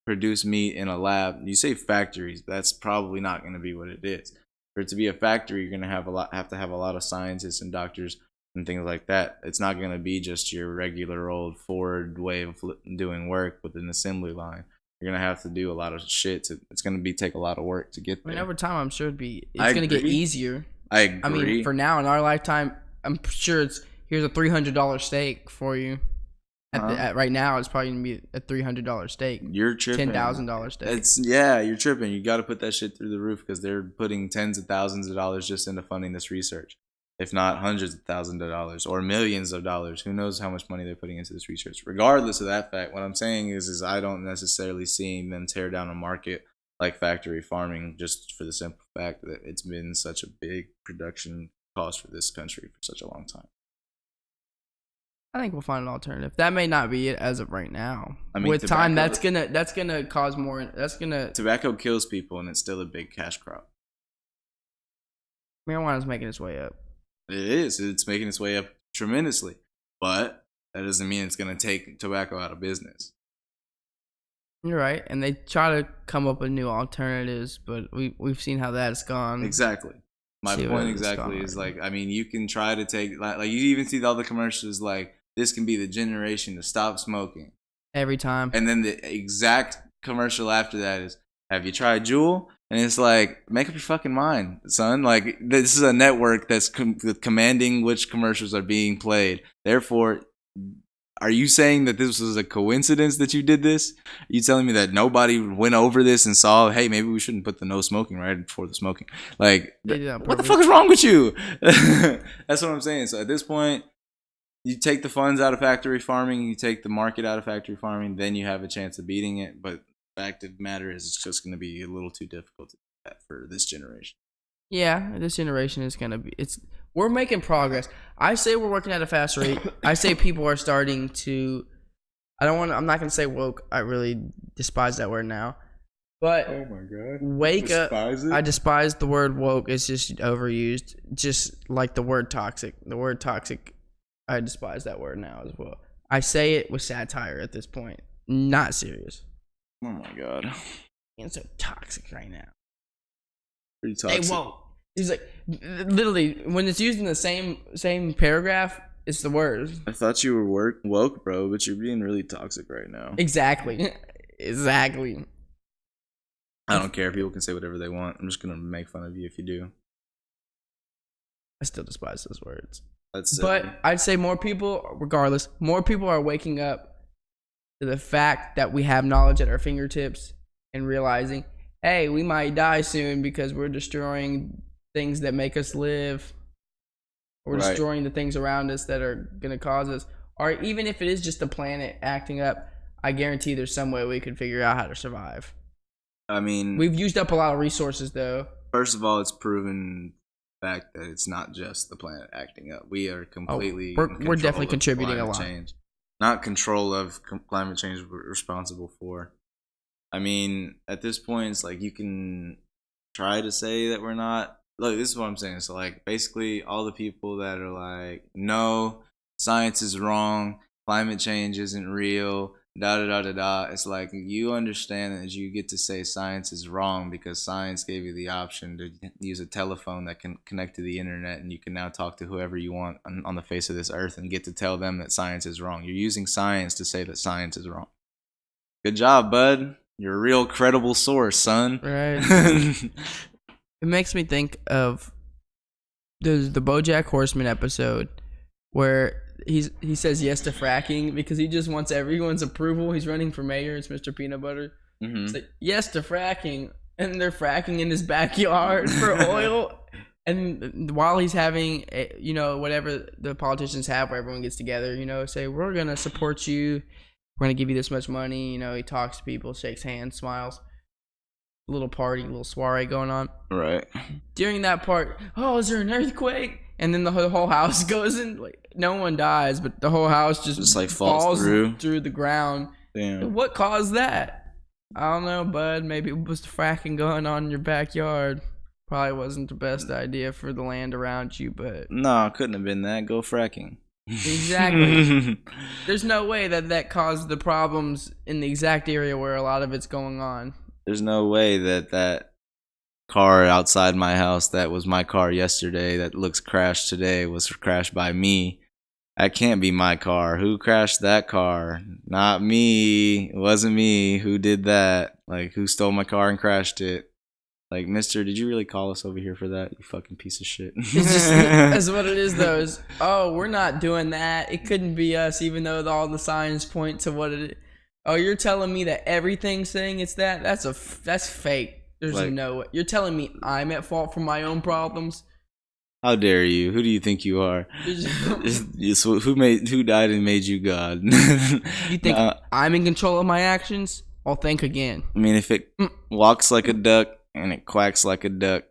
produce meat in a lab, you say factories, that's probably not going to be what it is. For it to be a factory, you're going to have to have a lot of scientists and doctors and things like that. It's not going to be just your regular old Ford way of doing work with an assembly line. You're going to have to do a lot of shit. It's going to take a lot of work to get there. I mean, over time, I'm sure it's going to get easier. I agree. I mean, for now, in our lifetime, I'm sure here's a $300 steak for you. Right now, it's probably gonna be a $300 steak. You're tripping. $10,000 steak. You're tripping. You got to put that shit through the roof because they're putting tens of thousands of dollars just into funding this research, if not hundreds of thousands of dollars or millions of dollars. Who knows how much money they're putting into this research? Regardless of that fact, what I'm saying is I don't necessarily see them tear down a market like factory farming just for the simple fact that it's been such a big production cost for this country for such a long time. I think we'll find an alternative. That may not be it as of right now. I mean, with time, that's gonna cause more. Tobacco kills people, and it's still a big cash crop. Marijuana's making its way up. It is. It's making its way up tremendously, but that doesn't mean it's gonna take tobacco out of business. You're right, and they try to come up with new alternatives, but we've seen how that's gone. Exactly. My point exactly is like, I mean, you can try to take like you even see all the commercials like, this can be the generation to stop smoking. Every time. And then the exact commercial after that is, have you tried Juul? And it's like, make up your fucking mind, son. Like, this is a network that's commanding which commercials are being played. Therefore, are you saying that this was a coincidence that you did this? Are you telling me that nobody went over this and saw, hey, maybe we shouldn't put the no smoking right before the smoking? Like, what the fuck is wrong with you? That's what I'm saying. So at this point, you take the funds out of factory farming, you take the market out of factory farming, then you have a chance of beating it. But the fact of the matter is, it's just going to be a little too difficult to do that for this generation. Yeah, this generation is going to be, we're making progress. I say we're working at a fast rate. I say people are starting to, I'm not going to say woke. I really despise that word now. But oh my God. Wake up. I despise the word woke. It's just overused. Just like the word toxic. The word toxic, I despise that word now as well. I say it with satire at this point. Not serious. Oh my God. It's so toxic right now. Pretty toxic. Hey, whoa. He's like, literally, when it's used in the same paragraph, it's the word. I thought you were woke, bro, but you're being really toxic right now. Exactly. Exactly. I don't care. People can say whatever they want. I'm just going to make fun of you if you do. I still despise those words. But I'd say more people, regardless, more people are waking up to the fact that we have knowledge at our fingertips and realizing, hey, we might die soon because we're destroying things that make us live, or Right. destroying the things around us that are going to cause us, or even if it is just the planet acting up, I guarantee there's some way we could figure out how to survive. I mean, We've used up a lot of resources, though. first of all, it's proven fact that it's not just the planet acting up. We are completely we're definitely contributing a lot. Change. Not control of climate change we're responsible for. I mean, at this point, it's like you can try to say that we're not. Look, this is what I'm saying. So, like, basically, all the people that are like, no, science is wrong, climate change isn't real, da da da da da. It's like you understand that you get to say science is wrong because science gave you the option to use a telephone that can connect to the internet, and you can now talk to whoever you want on the face of this earth and get to tell them that science is wrong. You're using science to say that science is wrong. Good job, bud. You're a real credible source, son. Right. It makes me think of the BoJack Horseman episode where he says yes to fracking because he just wants everyone's approval. He's running for mayor. It's Mr. Peanut Butter. Mm-hmm. It's like, yes to fracking, and they're fracking in his backyard for oil. And while he's having, whatever the politicians have, where everyone gets together, say we're gonna support you, we're gonna give you this much money. He talks to people, shakes hands, smiles. Little party, little soiree going on. Right. During that part, oh, is there an earthquake? And then the whole house goes in. Like, no one dies, but the whole house just like falls through the ground. Damn. What caused that? I don't know, bud. Maybe it was the fracking going on in your backyard. Probably wasn't the best idea for the land around you, but no, couldn't have been that. Go fracking. Exactly. There's no way that caused the problems in the exact area where a lot of it's going on. There's no way that car outside my house that was my car yesterday that looks crashed today was crashed by me. That can't be my car. Who crashed that car? Not me. It wasn't me. Who did that? Like, who stole my car and crashed it? Like, mister, did you really call us over here for that? You fucking piece of shit. It's just, that's what it is, though. Is, oh, we're not doing that. It couldn't be us, even though all the signs point to what it is. Oh, you're telling me that everything's saying it's that? That's fake. There's no way. You're telling me I'm at fault for my own problems? How dare you? Who do you think you are? Who died and made you God? You think I'm in control of my actions? Well, think again. I mean, if it walks like a duck and it quacks like a duck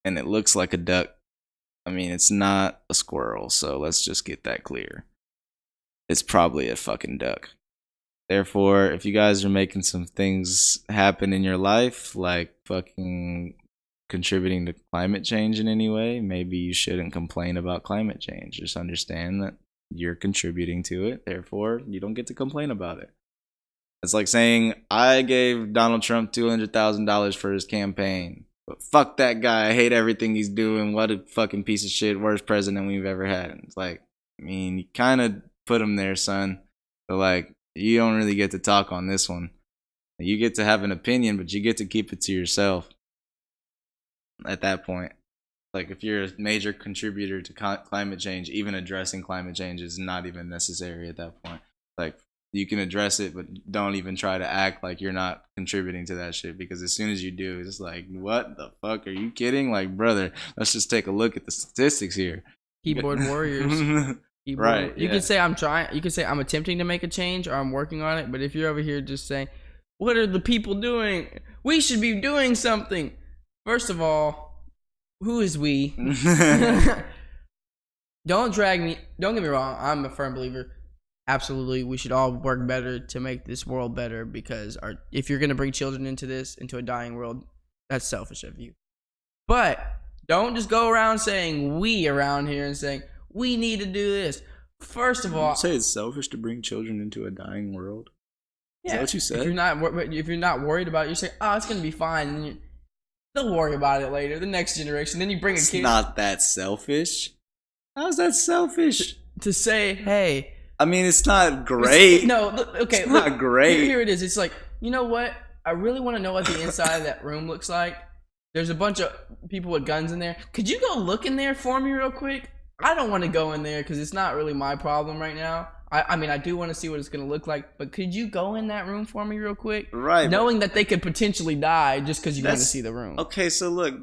and it looks like a duck, I mean, it's not a squirrel. So let's just get that clear. It's probably a fucking duck. Therefore, if you guys are making some things happen in your life, like fucking contributing to climate change in any way, maybe you shouldn't complain about climate change. Just understand that you're contributing to it. Therefore, you don't get to complain about it. It's like saying, I gave Donald Trump $200,000 for his campaign. But fuck that guy. I hate everything he's doing. What a fucking piece of shit. Worst president we've ever had. It's like, I mean, you kind of put him there, son. But like, you don't really get to talk on this one. You get to have an opinion, but you get to keep it to yourself at that point. Like, if you're a major contributor to climate change, even addressing climate change is not even necessary at that point. Like, you can address it, but don't even try to act like you're not contributing to that shit, because as soon as you do, it's like, what the fuck? Are you kidding? Like, brother, let's just take a look at the statistics here. Keyboard warriors. Right. You can say I'm trying. You can say I'm attempting to make a change or I'm working on it. But if you're over here just saying, "What are the people doing? We should be doing something." First of all, who is we? Don't drag me. Don't get me wrong. I'm a firm believer. Absolutely, we should all work better to make this world better. Because if you're gonna bring children into a dying world, that's selfish of you. But don't just go around saying we around here and saying, we need to do this. First of all, you say it's selfish to bring children into a dying world. Yeah, is that what you said? If you're not worried about it, you say, "Oh, it's gonna be fine." And they'll worry about it later, the next generation. Then you bring a kid. It's not that selfish. How's that selfish? To say, "Hey." I mean, it's not great. It's not great. Here it is. It's like, you know what? I really want to know what the inside of that room looks like. There's a bunch of people with guns in there. Could you go look in there for me real quick? I don't want to go in there because it's not really my problem right now. I mean, I do want to see what it's gonna look like, but could you go in that room for me real quick? Right. Knowing that they could potentially die just because you want to That's- see the room. Okay, so look,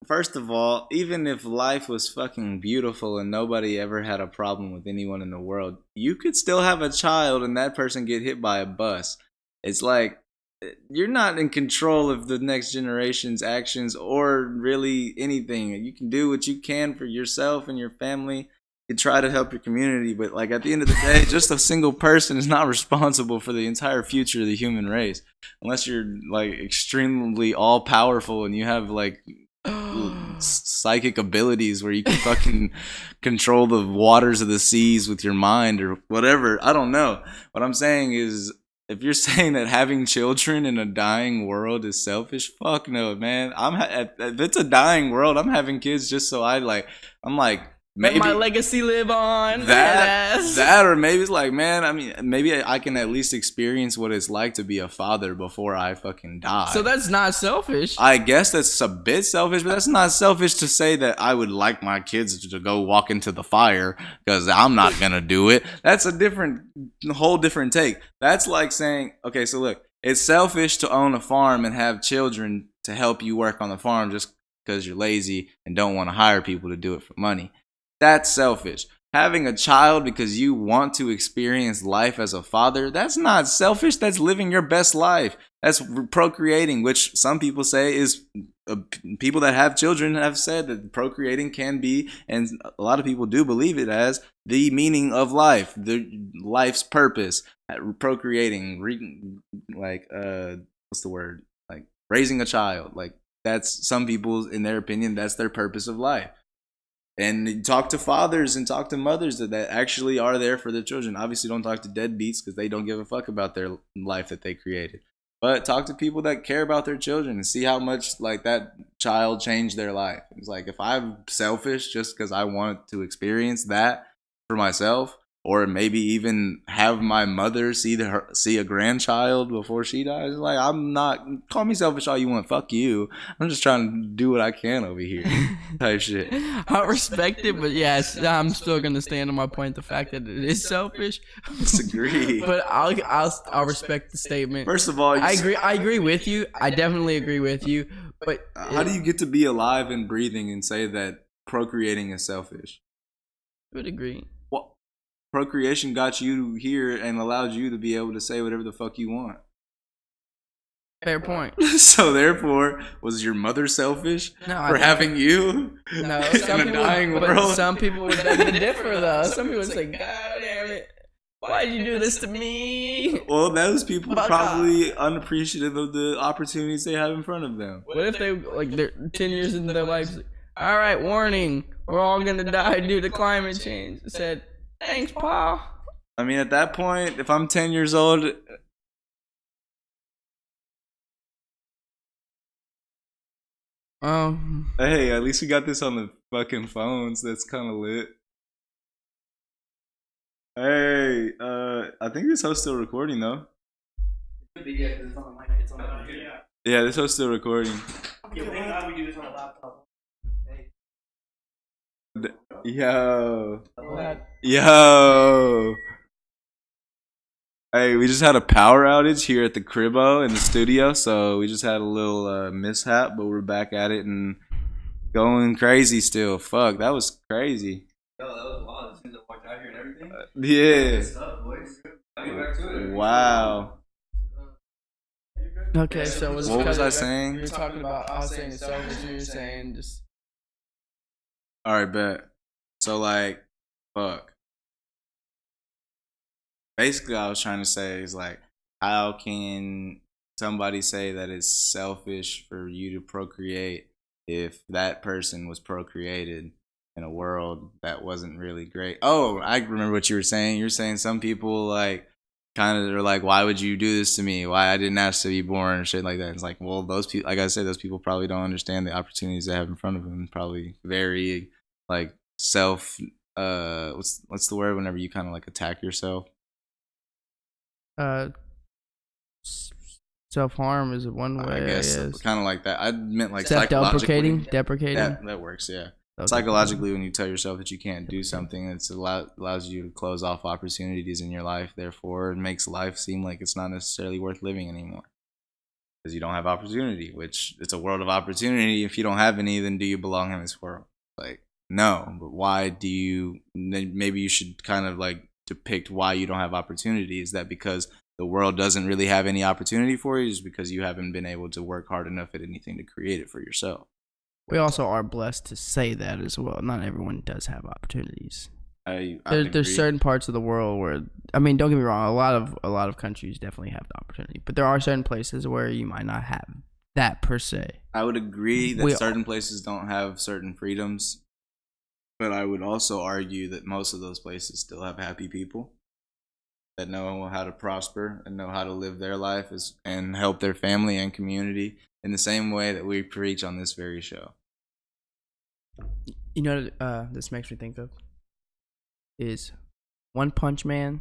first of all, even if life was fucking beautiful and nobody ever had a problem with anyone in the world, you could still have a child and that person get hit by a bus. It's like you're not in control of the next generation's actions or really anything. You can do what you can for yourself and your family. You try to help your community, but like at the end of the day, just a single person is not responsible for the entire future of the human race, unless you're like extremely all powerful and you have like psychic abilities where you can fucking control the waters of the seas with your mind or whatever. I don't know. What I'm saying is, if you're saying that having children in a dying world is selfish, fuck no, man. If it's a dying world, I'm having kids just so I'm like, maybe let my legacy live on. That or maybe it's like, man, I mean, maybe I can at least experience what it's like to be a father before I fucking die. So that's not selfish. I guess that's a bit selfish, but that's not selfish to say that I would like my kids to go walk into the fire because I'm not gonna do it. That's a whole different take. That's like saying, okay, so look, it's selfish to own a farm and have children to help you work on the farm just because you're lazy and don't want to hire people to do it for money. That's selfish. Having a child because you want to experience life as a father, that's not selfish. That's living your best life. That's procreating, which some people say is, people that have children have said that procreating can be, and a lot of people do believe it as, the meaning of life, the life's purpose. Procreating, what's the word? Like raising a child. Like that's some people, in their opinion, that's their purpose of life. And talk to fathers and talk to mothers that actually are there for their children. Obviously, don't talk to deadbeats because they don't give a fuck about their life that they created. But talk to people that care about their children and see how much like that child changed their life. It's like, if I'm selfish just because I want to experience that for myself, or maybe even have my mother see a grandchild before she dies. Like, I'm not, call me selfish all you want. Fuck you. I'm just trying to do what I can over here. Type shit. I respect it, but yes, I'm still gonna stand on my point. The fact that it is selfish. Disagree. But I'll respect the statement. First of all, I agree with you. I definitely agree with you. But how do you get to be alive and breathing and say that procreating is selfish? I would agree. Procreation got you here and allowed you to be able to say whatever the fuck you want. Fair point. So therefore, was your mother selfish for having you? No, in a dying world. Some people would beg to differ, though. Some people would say, "God damn it, why did you do this to me?" Well, those people are probably unappreciative of the opportunities they have in front of them. What if they're 10 years into their lives? All right, warning, we're all gonna die due to climate change. It said, thanks, Paul. I mean, at that point, if I'm 10 years old, hey, at least we got this on the fucking phones. That's kind of lit. Hey, I think this host's still recording though. Yeah, this host's still recording. Yo. Hey, we just had a power outage here at the cribbo in the studio, so we just had a little mishap, but we're back at it and going crazy still. Fuck, that was crazy. Yo, that was wild. As soon as I walked out here and everything. Yeah. Good stuff, boys. I'll get back to it. Wow. Okay, so what was I saying? You're talking about, I was saying it's selfish, you're saying just. Alright, bet. So, like, fuck. Basically, I was trying to say is like, how can somebody say that it's selfish for you to procreate if that person was procreated in a world that wasn't really great? Oh, I remember what you were saying. You're saying some people like kind of are like, why would you do this to me? Why I didn't ask to be born and shit like that. It's like, well, those people, like I said, those people probably don't understand the opportunities they have in front of them. Probably very like self. What's the word whenever you kind of like attack yourself? Self-harm is one way, I guess kind of like that. I meant like self-deprecating. Deprecating. That works, yeah. Psychologically, when you tell yourself that you can't do something, it allows you to close off opportunities in your life. Therefore, it makes life seem like it's not necessarily worth living anymore because you don't have opportunity, which it's a world of opportunity. If you don't have any, then do you belong in this world? Like, no. But why do you? Maybe you should kind of like depict why you don't have opportunity. Is that because the world doesn't really have any opportunity for you? Is because you haven't been able to work hard enough at anything to create it for yourself? We also are blessed to say that as well. Not everyone does have opportunities. There's certain parts of the world where, I mean, don't get me wrong, a lot of countries definitely have the opportunity, but there are certain places where you might not have that per se. I would agree that certain places don't have certain freedoms, but I would also argue that most of those places still have happy people that know how to prosper and know how to live their life and help their family and community in the same way that we preach on this very show. You know what this makes me think of? Is One Punch Man.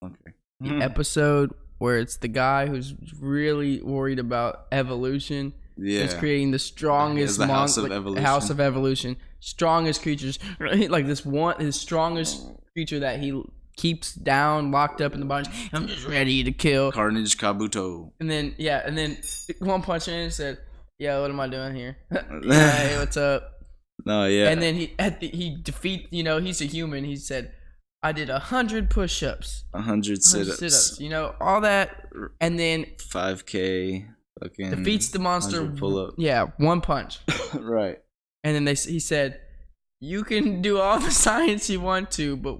Okay. The episode where it's the guy who's really worried about evolution. Yeah. It's creating the strongest House of Evolution. Strongest creatures. Right? Like his strongest creature that he keeps down, locked up in the bunch. I'm just ready to kill. Carnage Kabuto. And then One Punch Man said, "Yeah, what am I doing here? Hey, what's up?" No, yeah. And then he defeat. You know, he's a human. He said, "I did 100 push-ups, 100 sit-ups. You know, all that, and then 5K. Fucking defeats the monster. Pull-up. Yeah, one punch. Right. And then he said, "You can do all the science you want to, but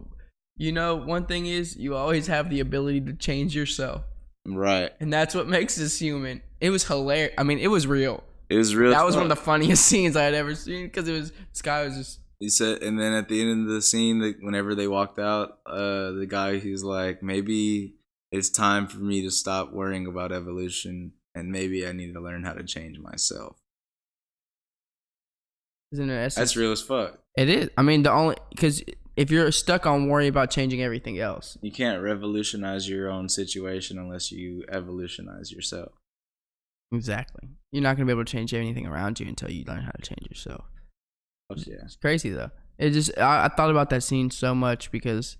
you know, one thing is you always have the ability to change yourself." Right. And that's what makes us human. It was hilarious. I mean, it was real. It was real. That was one of the funniest scenes I had ever seen because this guy was just. He said, and then at the end of the scene, whenever they walked out, the guy, he's like, maybe it's time for me to stop worrying about evolution, and maybe I need to learn how to change myself. Isn't it? That's real as fuck. It is. I mean, because if you're stuck on worrying about changing everything else, you can't revolutionize your own situation unless you evolutionize yourself. Exactly. You're not gonna be able to change anything around you until you learn how to change yourself. Oh, yeah. It's crazy though. It just I thought about that scene so much because,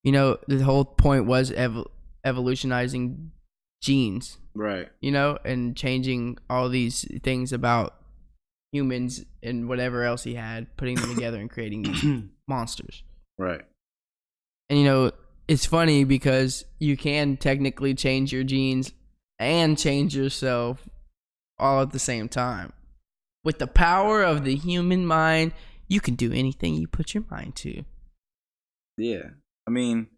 you know, the whole point was evolutionizing genes, right? You know, and changing all these things about humans and whatever else he had, putting them together and creating these monsters, right? And you know, it's funny because you can technically change your genes and change yourself all at the same time. With the power of the human mind, you can do anything you put your mind to. Yeah. I mean,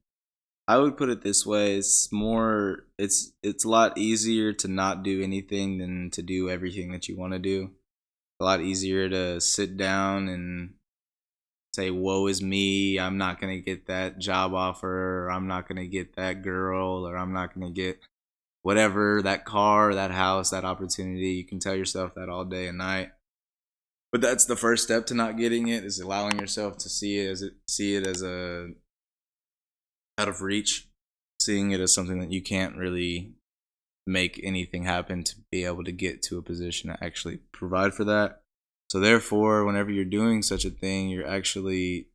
I would put it this way. It's a lot easier to not do anything than to do everything that you want to do. A lot easier to sit down and say, woe is me, I'm not going to get that job offer, or I'm not going to get that girl, or I'm not going to get whatever, that car, that house, that opportunity. You can tell yourself that all day and night. But that's the first step to not getting it, is allowing yourself to see it as a out of reach, seeing it as something that you can't really make anything happen to be able to get to a position to actually provide for that. So therefore, whenever you're doing such a thing, you're actually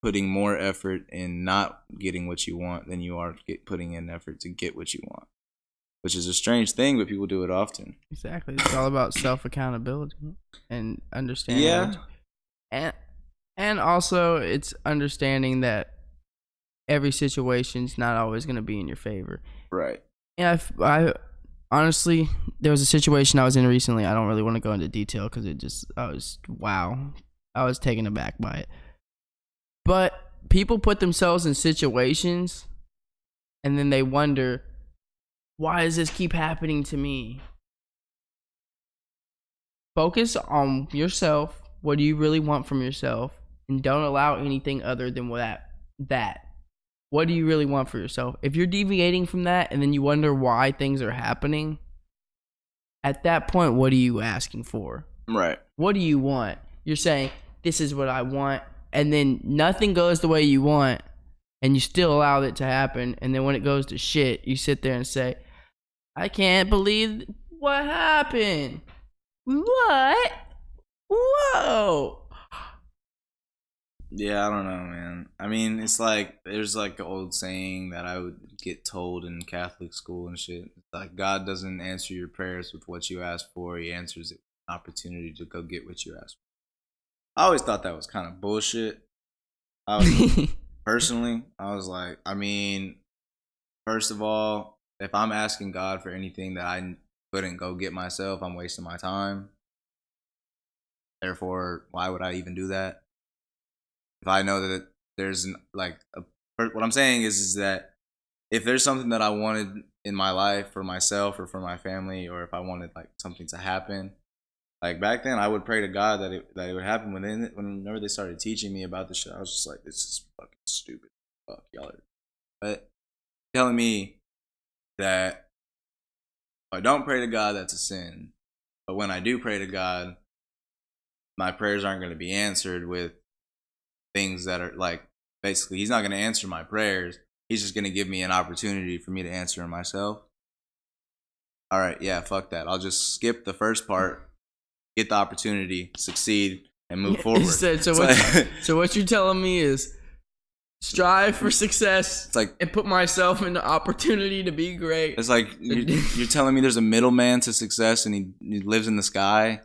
putting more effort in not getting what you want than you are putting in effort to get what you want, which is a strange thing, but people do it often. Exactly. It's all about self-accountability and understanding. Yeah. And also it's understanding that every situation's not always going to be in your favor. Right. And I honestly, there was a situation I was in recently. I don't really want to go into detail because I was taken aback by it. But people put themselves in situations and then they wonder, why does this keep happening to me? Focus on yourself. What do you really want from yourself? And don't allow anything other than that. What do you really want for yourself? If you're deviating from that and then you wonder why things are happening, at that point, what are you asking for? Right. What do you want? You're saying, this is what I want, and then nothing goes the way you want, and you still allow it to happen, and then when it goes to shit, you sit there and say, I can't believe what happened. What? Whoa. Yeah, I don't know, man. I mean, it's like there's like an old saying that I would get told in Catholic school and shit. It's like God doesn't answer your prayers with what you ask for; He answers it with an opportunity to go get what you ask for. I always thought that was kind of bullshit. I was personally, I was like, I mean, first of all, if I'm asking God for anything that I couldn't go get myself, I'm wasting my time. Therefore, why would I even do that? If I know that there's like what I'm saying is that if there's something that I wanted in my life for myself or for my family, or if I wanted like something to happen, like back then I would pray to God that it would happen. Whenever they started teaching me about this shit, I was just like, this is fucking stupid. Fuck y'all are but telling me that if I don't pray to God, that's a sin. But when I do pray to God, my prayers aren't going to be answered with things that are like, basically He's not going to answer my prayers. He's just going to give me an opportunity for me to answer it myself. All right, yeah, fuck that. I'll just skip the first part, get the opportunity, succeed, and move forward. So what you're telling me is strive for success. It's like, and put myself in the opportunity to be great. It's like you're telling me there's a middleman to success and he lives in the sky.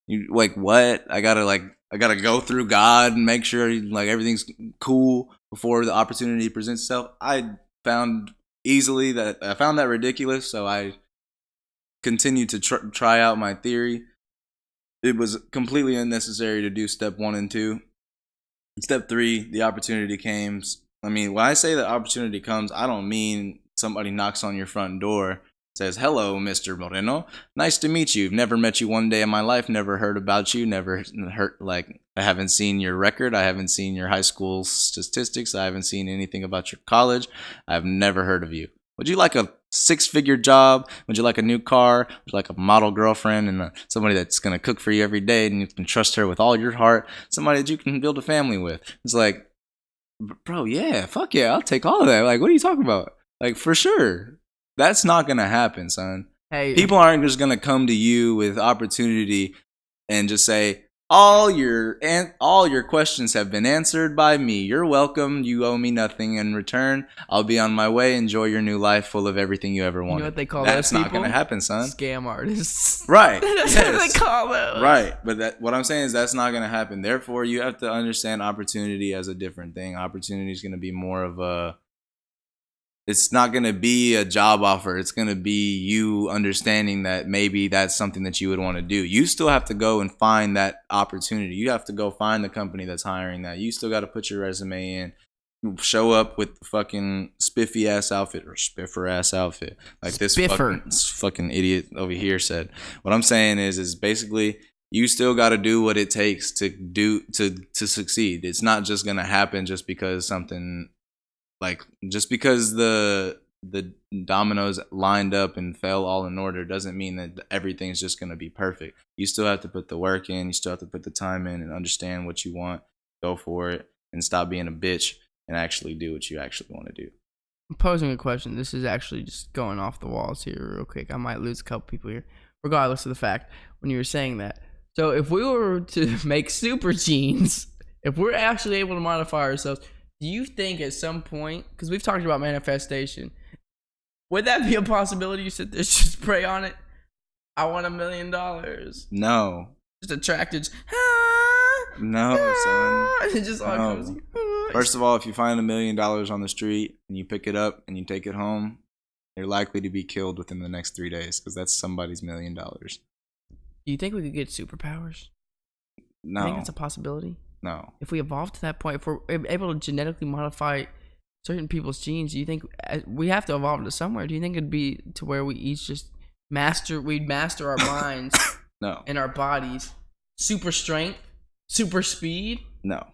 You like what? I gotta go through God and make sure like everything's cool before the opportunity presents itself. I found that ridiculous, so I continued to try out my theory. It was completely unnecessary to do step 1 and 2. Step 3, the opportunity came. I mean, when I say the opportunity comes, I don't mean somebody knocks on your front door, says, "Hello, Mr. Moreno. Nice to meet you. Never met you one day in my life. Never heard about you. Never heard, like, I haven't seen your record. I haven't seen your high school statistics. I haven't seen anything about your college. I've never heard of you. Would you like a 6-figure job? Would you like a new car? Would you like a model girlfriend and somebody that's going to cook for you every day and you can trust her with all your heart? Somebody that you can build a family with." It's like, bro, yeah, fuck yeah, I'll take all of that. Like, what are you talking about? Like, for sure. That's not going to happen, son. Hey, people aren't just going to come to you with opportunity and just say, all your questions have been answered by me. You're welcome. You owe me nothing in return. I'll be on my way. Enjoy your new life full of everything you ever wanted. You know what they call That's those people? not going to happen, son. Scam artists. Right. That's yes. what they call those. Right. But what I'm saying is that's not going to happen. Therefore, you have to understand opportunity as a different thing. Opportunity is going to be more of a, it's not going to be a job offer. It's going to be you understanding that maybe that's something that you would want to do. You still have to go and find that opportunity. You have to go find the company that's hiring that. You still got to put your resume in. Show up with the fucking spiffy ass outfit or spiffer ass outfit like this fucking idiot over here said. What I'm saying is basically you still got to do what it takes to succeed. It's not just going to happen just because something, like, just because the dominoes lined up and fell all in order doesn't mean that everything's just going to be perfect. You still have to put the work in. You still have to put the time in and understand what you want. Go for it and stop being a bitch and actually do what you actually want to do. I'm posing a question. This is actually just going off the walls here real quick. I might lose a couple people here, regardless of the fact when you were saying that. So if we were to make super genes, if we're actually able to modify ourselves, do you think at some point, because we've talked about manifestation, would that be a possibility? You sit there, just pray on it. I want $1 million. No. Just attracted. No, son. It just all goes. First of all, if you find $1 million on the street and you pick it up and you take it home, you're likely to be killed within the next 3 days because that's somebody's $1 million. Do you think we could get superpowers? No. I think that's a possibility. No. If we evolve to that point, if we're able to genetically modify certain people's genes, do you think we have to evolve to somewhere? Do you think it'd be to where we each just we'd master our minds No. and our bodies? Super strength, super speed? No.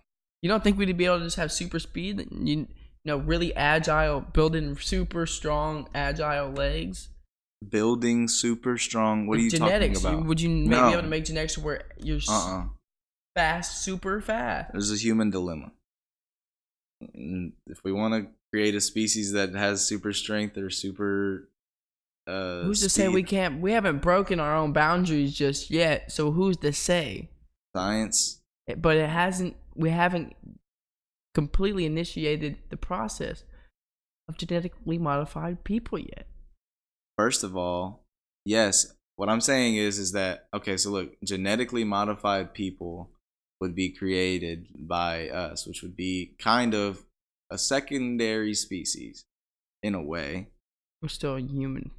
You don't think we'd be able to just have super speed? You know, really agile, building super strong, agile legs? Building super strong? What are you genetics, talking about? Would you maybe be able to make genetics where you're fast, super fast? There's a human dilemma. If we want to create a species that has super strength or super who's to say we can't? We haven't broken our own boundaries just yet, so who's to say? Science. But it hasn't. We haven't completely initiated the process of genetically modified people yet. First of all, yes. What I'm saying is that okay. So look, genetically modified people would be created by us, which would be kind of a secondary species in a way. We're still human.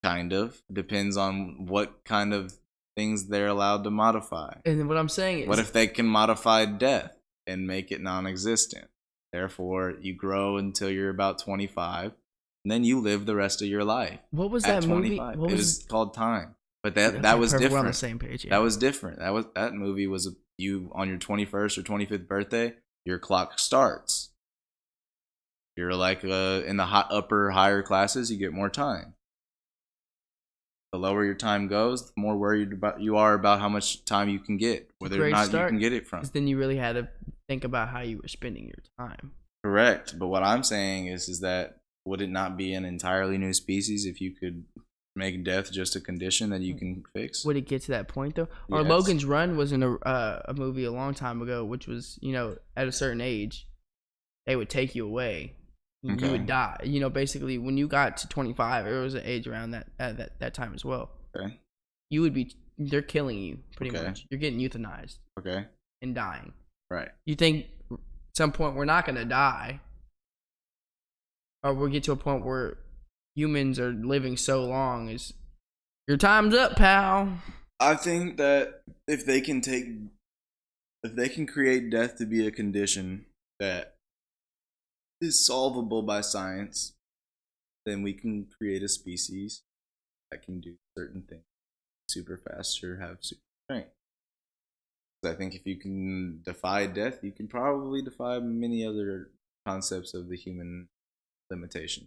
Kind of depends on what kind of things they're allowed to modify. And what I'm saying is, what if they can modify death and make it non-existent? Therefore, you grow until you're about 25, and then you live the rest of your life. What was at that movie? 25. What It was was called Time, but that Okay, that was perfect. different. We're on the same page. Yeah. That was different. That movie was you on your 21st or 25th birthday. Your clock starts. You're like in the higher classes, you get more time. The lower your time goes, the more worried you are about how much time you can get, whether or not you can get it from. Because then you really had to think about how you were spending your time. Correct. But what I'm saying is that would it not be an entirely new species if you could make death just a condition that you can fix? Would it get to that point though? Or Yes. Logan's Run was in a movie a long time ago, which was, at a certain age, they would take you away. Okay. You would die. Basically, when you got to 25, it was an age around that time as well. Okay. They're killing you pretty Okay. much. You're getting euthanized Okay. and dying. Right. You think at some point we're not gonna die, or we'll get to a point where humans are living so long is your time's up, pal. I think that if they can create death to be a condition that is solvable by science, then we can create a species that can do certain things super fast or have super strength. I think if you can defy death, you can probably defy many other concepts of the human limitation.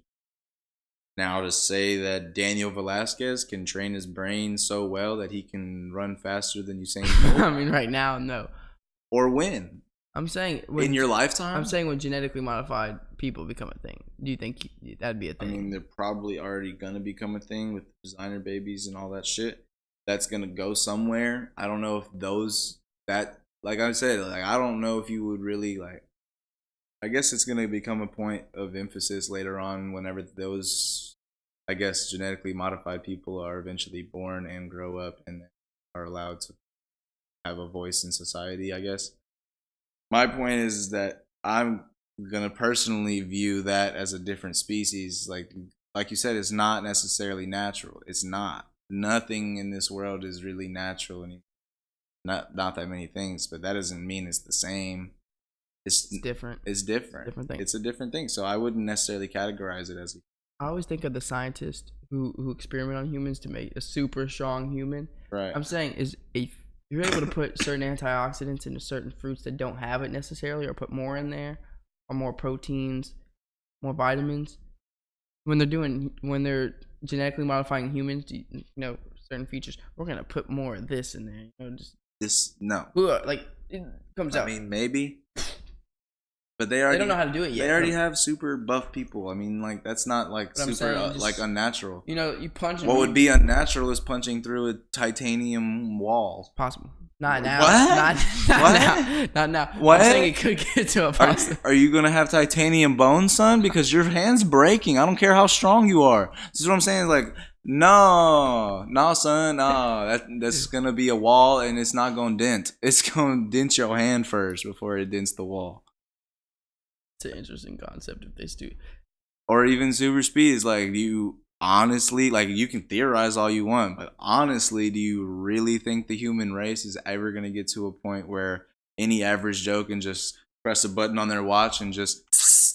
Now, to say that Daniel Velasquez can train his brain so well that he can run faster than Usain Bolt, I mean, right now, no. or win I'm saying in your lifetime. I'm saying when genetically modified people become a thing, do you think that'd be a I thing? mean, they're probably already gonna become a thing with designer babies and all that shit. That's gonna go somewhere. I don't know if like I said, like I don't know if you would really like. I guess it's gonna become a point of emphasis later on whenever those, I guess, genetically modified people are eventually born and grow up and are allowed to have a voice in society, I guess. My point is that I'm gonna personally view that as a different species. Like you said, it's not necessarily natural. It's not. Nothing in this world is really natural anymore. Not that many things, but that doesn't mean it's the same. It's different. It's different. Different thing. It's a different thing. So I wouldn't necessarily categorize it as I always think of the scientists who experiment on humans to make a super strong human. right. I'm saying is if you're able to put certain antioxidants into certain fruits that don't have it necessarily, or put more in there, or more proteins, more vitamins. When they're genetically modifying humans, certain features, we're gonna put more of this in there. No. Like it comes out. I mean, maybe. But they don't know how to do it yet. They already have super buff people. I mean, like that's not like But I'm super saying, like unnatural. You punch. What would be unnatural is punching through a titanium wall. Possible. Not now. What? Not What? now. Not now. What? I'm saying it could get to a possible. Are you gonna have titanium bones, son? Because your hand's breaking. I don't care how strong you are. This is what I'm saying. Like, no, son, no. That's gonna be a wall, and it's not gonna dent. It's gonna dent your hand first before it dents the wall. It's an interesting concept if they do. Or even super speed is like, do you honestly, like, you can theorize all you want, but honestly, do you really think the human race is ever gonna get to a point where any average Joe can just press a button on their watch and just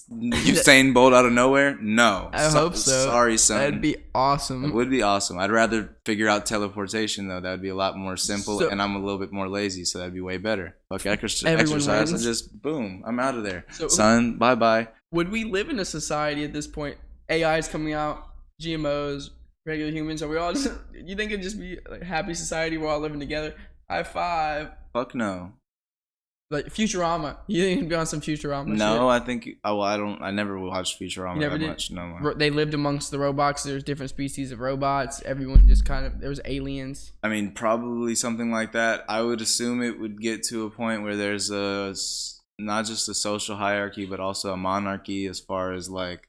Usain Bolt out of nowhere? No. I hope so. Sorry, son. That'd be awesome. It would be awesome. I'd rather figure out teleportation though. That'd be a lot more simple, and I'm a little bit more lazy, so that'd be way better. Fuck exercise and just boom, I'm out of there. Son, bye bye. Would we live in a society at this point? AI is coming out, GMOs, regular humans. Are we all just? You think it'd just be like a happy society? We're all living together. High five. Fuck no. Like Futurama. You think it'd be on some Futurama? No, shit? I think. Oh, well, I don't. I never watched Futurama that much. No. They lived amongst the robots. There's different species of robots. Everyone just kind of. There was aliens. I mean, probably something like that. I would assume it would get to a point where there's a not just a social hierarchy, but also a monarchy, as far as like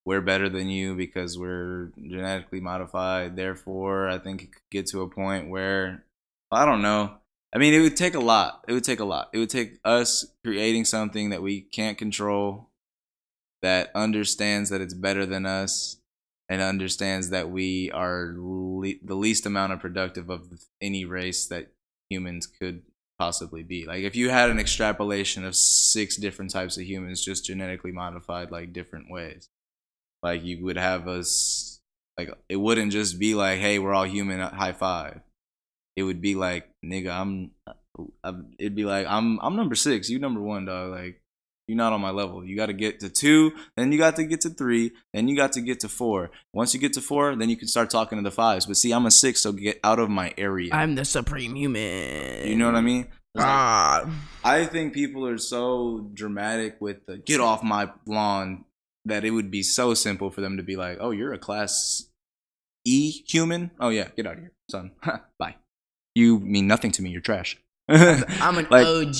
we're better than you because we're genetically modified. Therefore, I think it could get to a point where, I don't know. I mean, it would take a lot. It would take a lot. It would take us creating something that we can't control, that understands that it's better than us, and understands that we are the least amount of productive of any race that humans could possibly be. Like if you had an extrapolation of 6 different types of humans just genetically modified like different ways, like you would have us, like it wouldn't just be like, hey, we're all human, high five. It would be like, nigga, it'd be like, I'm number 6, you number 1, dog. Like you're not on my level. You got to get to 2, then you got to get to 3, then you got to get to 4. Once you get to 4, then you can start talking to the 5s. But see, I'm a 6, so get out of my area. I'm the supreme human. You know what I mean? Ah. I think people are so dramatic with the get off my lawn that it would be so simple for them to be like, oh, you're a class E human? Oh yeah, get out of here, son. Bye. You mean nothing to me. You're trash. I'm an like, OG.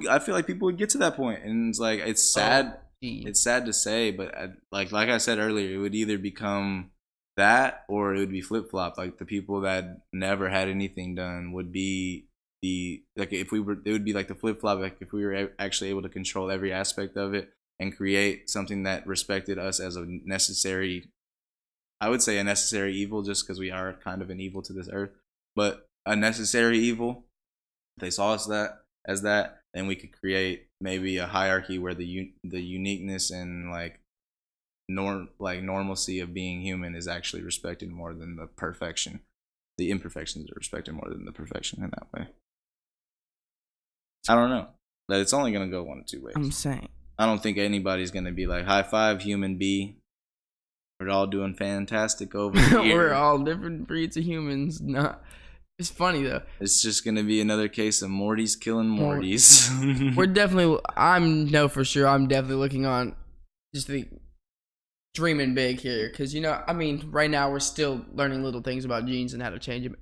I feel like people would get to that point, and it's like it's sad. OG. It's sad to say, but like I said earlier, it would either become that or it would be flip flop. Like the people that never had anything done would be like if we were, it would be like the flip flop. Like if we were actually able to control every aspect of it and create something that respected us as a necessary, I would say a necessary evil, just because we are kind of an evil to this earth, but a necessary evil. If they saw us as that, then we could create maybe a hierarchy where the uniqueness and like normalcy of being human is actually respected more than the perfection. The imperfections are respected more than the perfection in that way. I don't know. But it's only gonna go one of two ways. I'm saying. I don't think anybody's gonna be like, high five, human B. We're all doing fantastic over here. We're all different breeds of humans. It's funny though. It's just gonna be another case of Morty's killing Mortys. We're definitely. I'm definitely looking on, just dreaming big here, because I mean, right now we're still learning little things about genes and how to change them.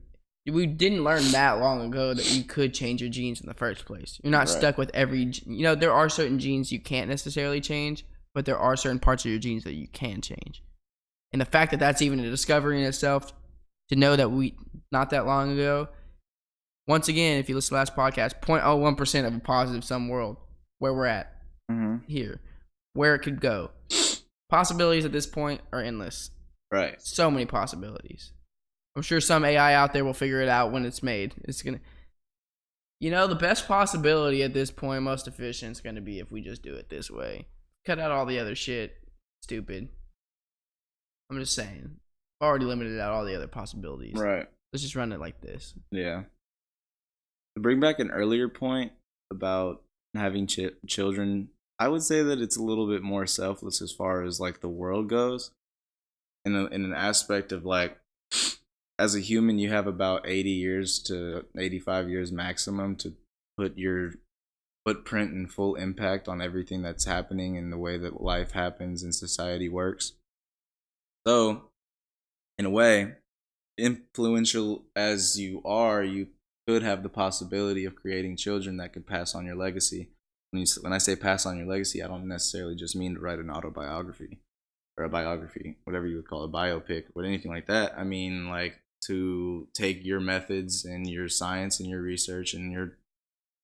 We didn't learn that long ago that you could change your genes in the first place. You're not stuck with every. There are certain genes you can't necessarily change, but there are certain parts of your genes that you can change. And the fact that that's even a discovery in itself, to know that we, not that long ago, once again, if you listen to the last podcast, 0.01% of a positive sum world, where we're at here, where it could go. Possibilities at this point are endless. Right. So many possibilities. I'm sure some AI out there will figure it out when it's made. It's going to, the best possibility at this point, most efficient, is going to be if we just do it this way. Cut out all the other shit. Stupid. I'm just saying. I've already limited out all the other possibilities. Right. Let's just run it like this. Yeah. To bring back an earlier point about having children, I would say that it's a little bit more selfless as far as like the world goes. In an aspect of like, as a human, you have about 80 years to 85 years maximum to put your footprint and full impact on everything that's happening in the way that life happens and society works. So, in a way, influential as you are, you could have the possibility of creating children that could pass on your legacy. When I say pass on your legacy, I don't necessarily just mean to write an autobiography or a biography, whatever you would call a biopic, or anything like that. I mean, like, to take your methods and your science and your research and your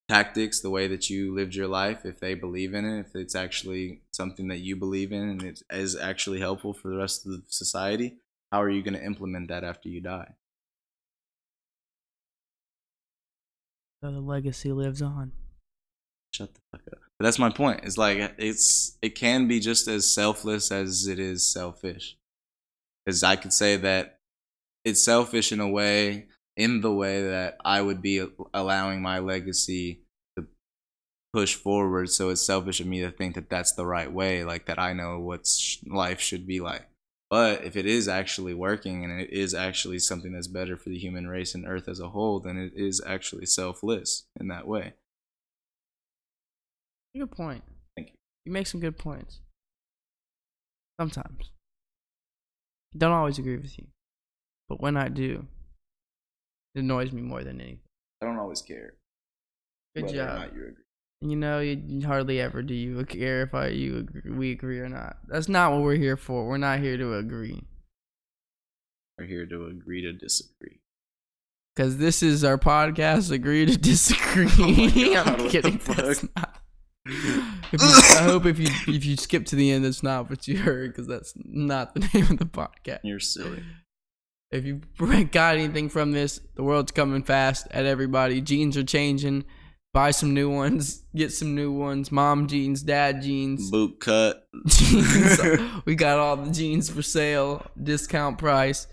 tactics, the way that you lived your life, if they believe in it, if it's actually something that you believe in and it is actually helpful for the rest of the society, how are you going to implement that after you die? So the legacy lives on. Shut the fuck up. But that's my point. It's like it can be just as selfless as it is selfish. Because I could say that it's selfish in the way that I would be allowing my legacy to push forward. So it's selfish of me to think that that's the right way, like that I know what life should be like. But if it is actually working and it is actually something that's better for the human race and Earth as a whole, then it is actually selfless in that way. Good point. Thank you. You make some good points. Sometimes. Don't always agree with you. But when I do, it annoys me more than anything. I don't always care. Good whether job. Or not you agree. You know, you hardly ever do you care if we agree or not. That's not what we're here for. We're not here to agree. We're here to agree to disagree. Because this is our podcast, Agree to Disagree. God, I'm what kidding. the That's fuck? not. I hope if you skip to the end, that's not what you heard, because that's not the name of the podcast. You're silly. If you got anything from this, the world's coming fast at everybody. Jeans are changing. Buy some new ones. Get some new ones. Mom jeans, dad jeans. Boot cut. Jeans. We got all the jeans for sale. Discount price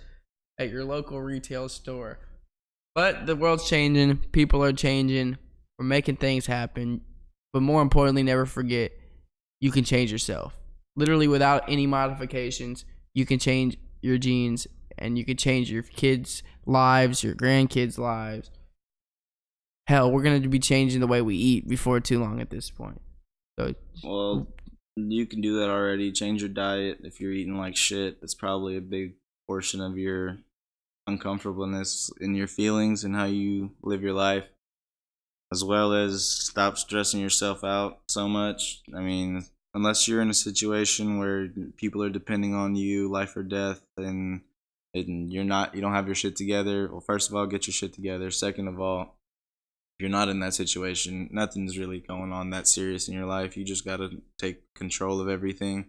at your local retail store. But the world's changing. People are changing. We're making things happen. But more importantly, never forget, you can change yourself. Literally without any modifications, you can change your genes. And you can change your kids' lives, your grandkids' lives. Hell, we're going to be changing the way we eat before too long at this point. So, Well, you can do that already. Change your diet. If you're eating like shit, that's probably a big portion of your uncomfortableness in your feelings and how you live your life. As well as stop stressing yourself out so much. I mean, unless you're in a situation where people are depending on you, life or death, and you don't have your shit together. Well, first of all, get your shit together. Second of all, if you're not in that situation, nothing's really going on that serious in your life. You just gotta take control of everything.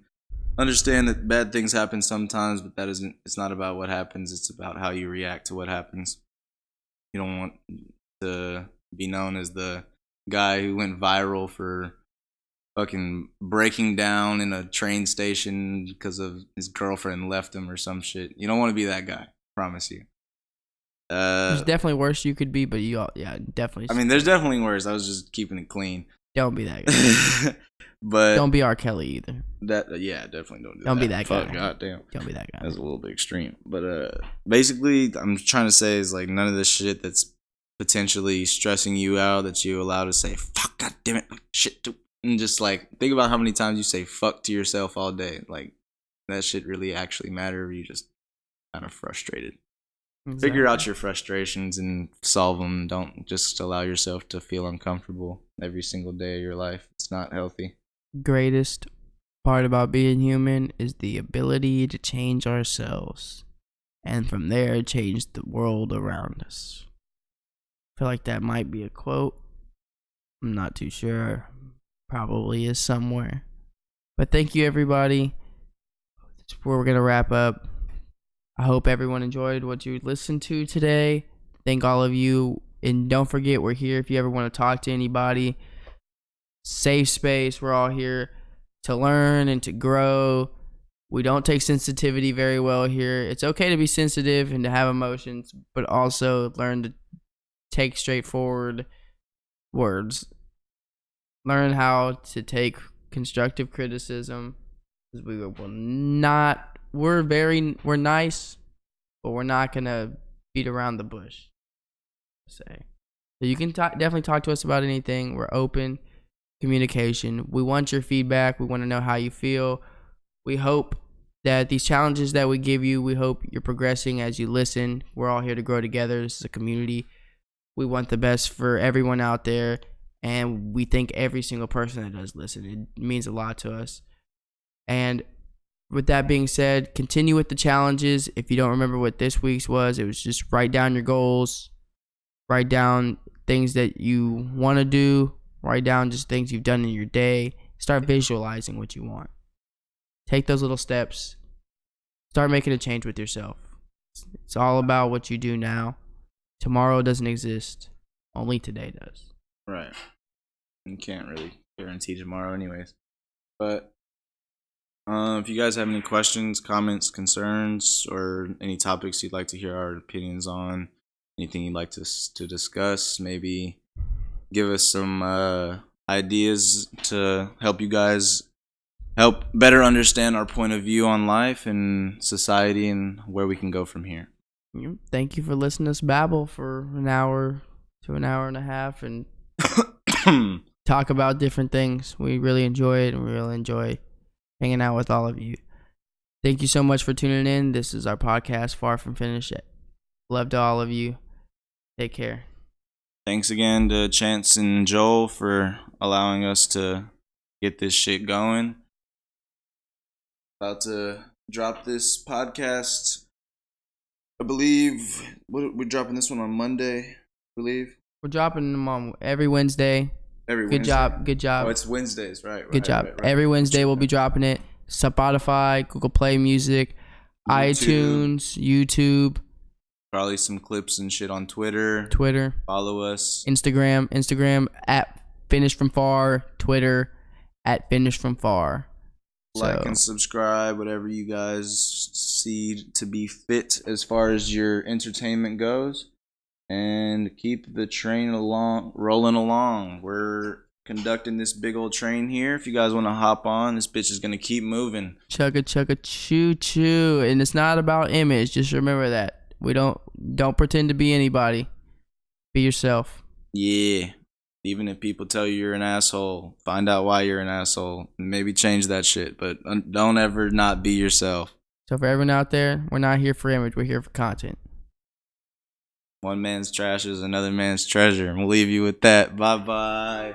Understand that bad things happen sometimes, but it's not about what happens, it's about how you react to what happens. You don't want to be known as the guy who went viral for fucking breaking down in a train station because of his girlfriend left him or some shit. You don't want to be that guy. Promise you. there's definitely worse you could be, but definitely. I mean, there's definitely worse. I was just keeping it clean. Don't be that guy. But Don't be R. Kelly either. Definitely don't do that. Don't be that guy. Fuck, goddamn. Don't be that guy. That's a little bit extreme. But basically, I'm trying to say is like none of this shit that's potentially stressing you out that you allow to say fuck, goddamn it, shit, dude. And just like think about how many times you say fuck to yourself all day. Like that shit really actually matter, or you just kind of frustrated. Exactly. Figure out your frustrations and solve them. Don't just allow yourself to feel uncomfortable every single day of your life. It's not healthy. Greatest part about being human is the ability to change ourselves, and from there change the world around us. I feel like that might be a quote. I'm not too sure. Probably is somewhere. But thank you, everybody. That's where we're going to wrap up. I hope everyone enjoyed what you listened to today. Thank all of you. And don't forget, we're here if you ever want to talk to anybody. Safe space. We're all here to learn and to grow. We don't take sensitivity very well here. It's okay to be sensitive and to have emotions, but also learn to take straightforward words. Learn how to take constructive criticism. We're nice, but we're not gonna beat around the bush. So you can definitely talk to us about anything. We're open. Communication. We want your feedback. We want to know how you feel. We hope that these challenges that we give you, we hope you're progressing as you listen. We're all here to grow together. This is a community. We want the best for everyone out there, and we thank every single person that does listen. It means a lot to us. And with that being said, continue with the challenges. If you don't remember what this week's was, it was just write down your goals, write down things that you want to do, write down just things you've done in your day. Start visualizing what you want. Take those little steps. Start making a change with yourself. It's all about what you do now. Tomorrow doesn't exist. Only today does. Right. You can't really guarantee tomorrow anyways. But if you guys have any questions, comments, concerns, or any topics you'd like to hear our opinions on, anything you'd like to discuss, maybe give us some ideas to help you guys help better understand our point of view on life and society and where we can go from here. Thank you for listening to us babble for an hour to an hour and a half and talk about different things. We really enjoy it, and we really enjoy hanging out with all of you. Thank you so much for tuning in. This is our podcast, Far From Finished. Love to all of you. Take care. thanks again to Chance and Joel for allowing us to get this shit going. About to drop this podcast. I believe we're dropping this one on Monday. I believe We're dropping them on every Wednesday. every Good Wednesday. Good job. Oh, it's Wednesdays, right? Good job. Right. Every Wednesday we'll be dropping it. Spotify, Google Play Music, iTunes, YouTube, probably some clips and shit on Twitter. Follow us. Instagram at Finish From Far, Twitter at Finish From Far. Like and subscribe, whatever you guys see to be fit as far as your entertainment goes. And keep the train rolling along. We're conducting this big old train here. If you guys want to hop on, this bitch is going to keep moving. Chugga choo choo. And it's not about image. Just remember that. We don't pretend to be anybody. Be yourself. Yeah. Even if people tell you you're an asshole, find out why you're an asshole. Maybe change that shit. But don't ever not be yourself. So for everyone out there, we're not here for image. We're here for content. One man's trash is another man's treasure. And we'll leave you with that. Bye-bye.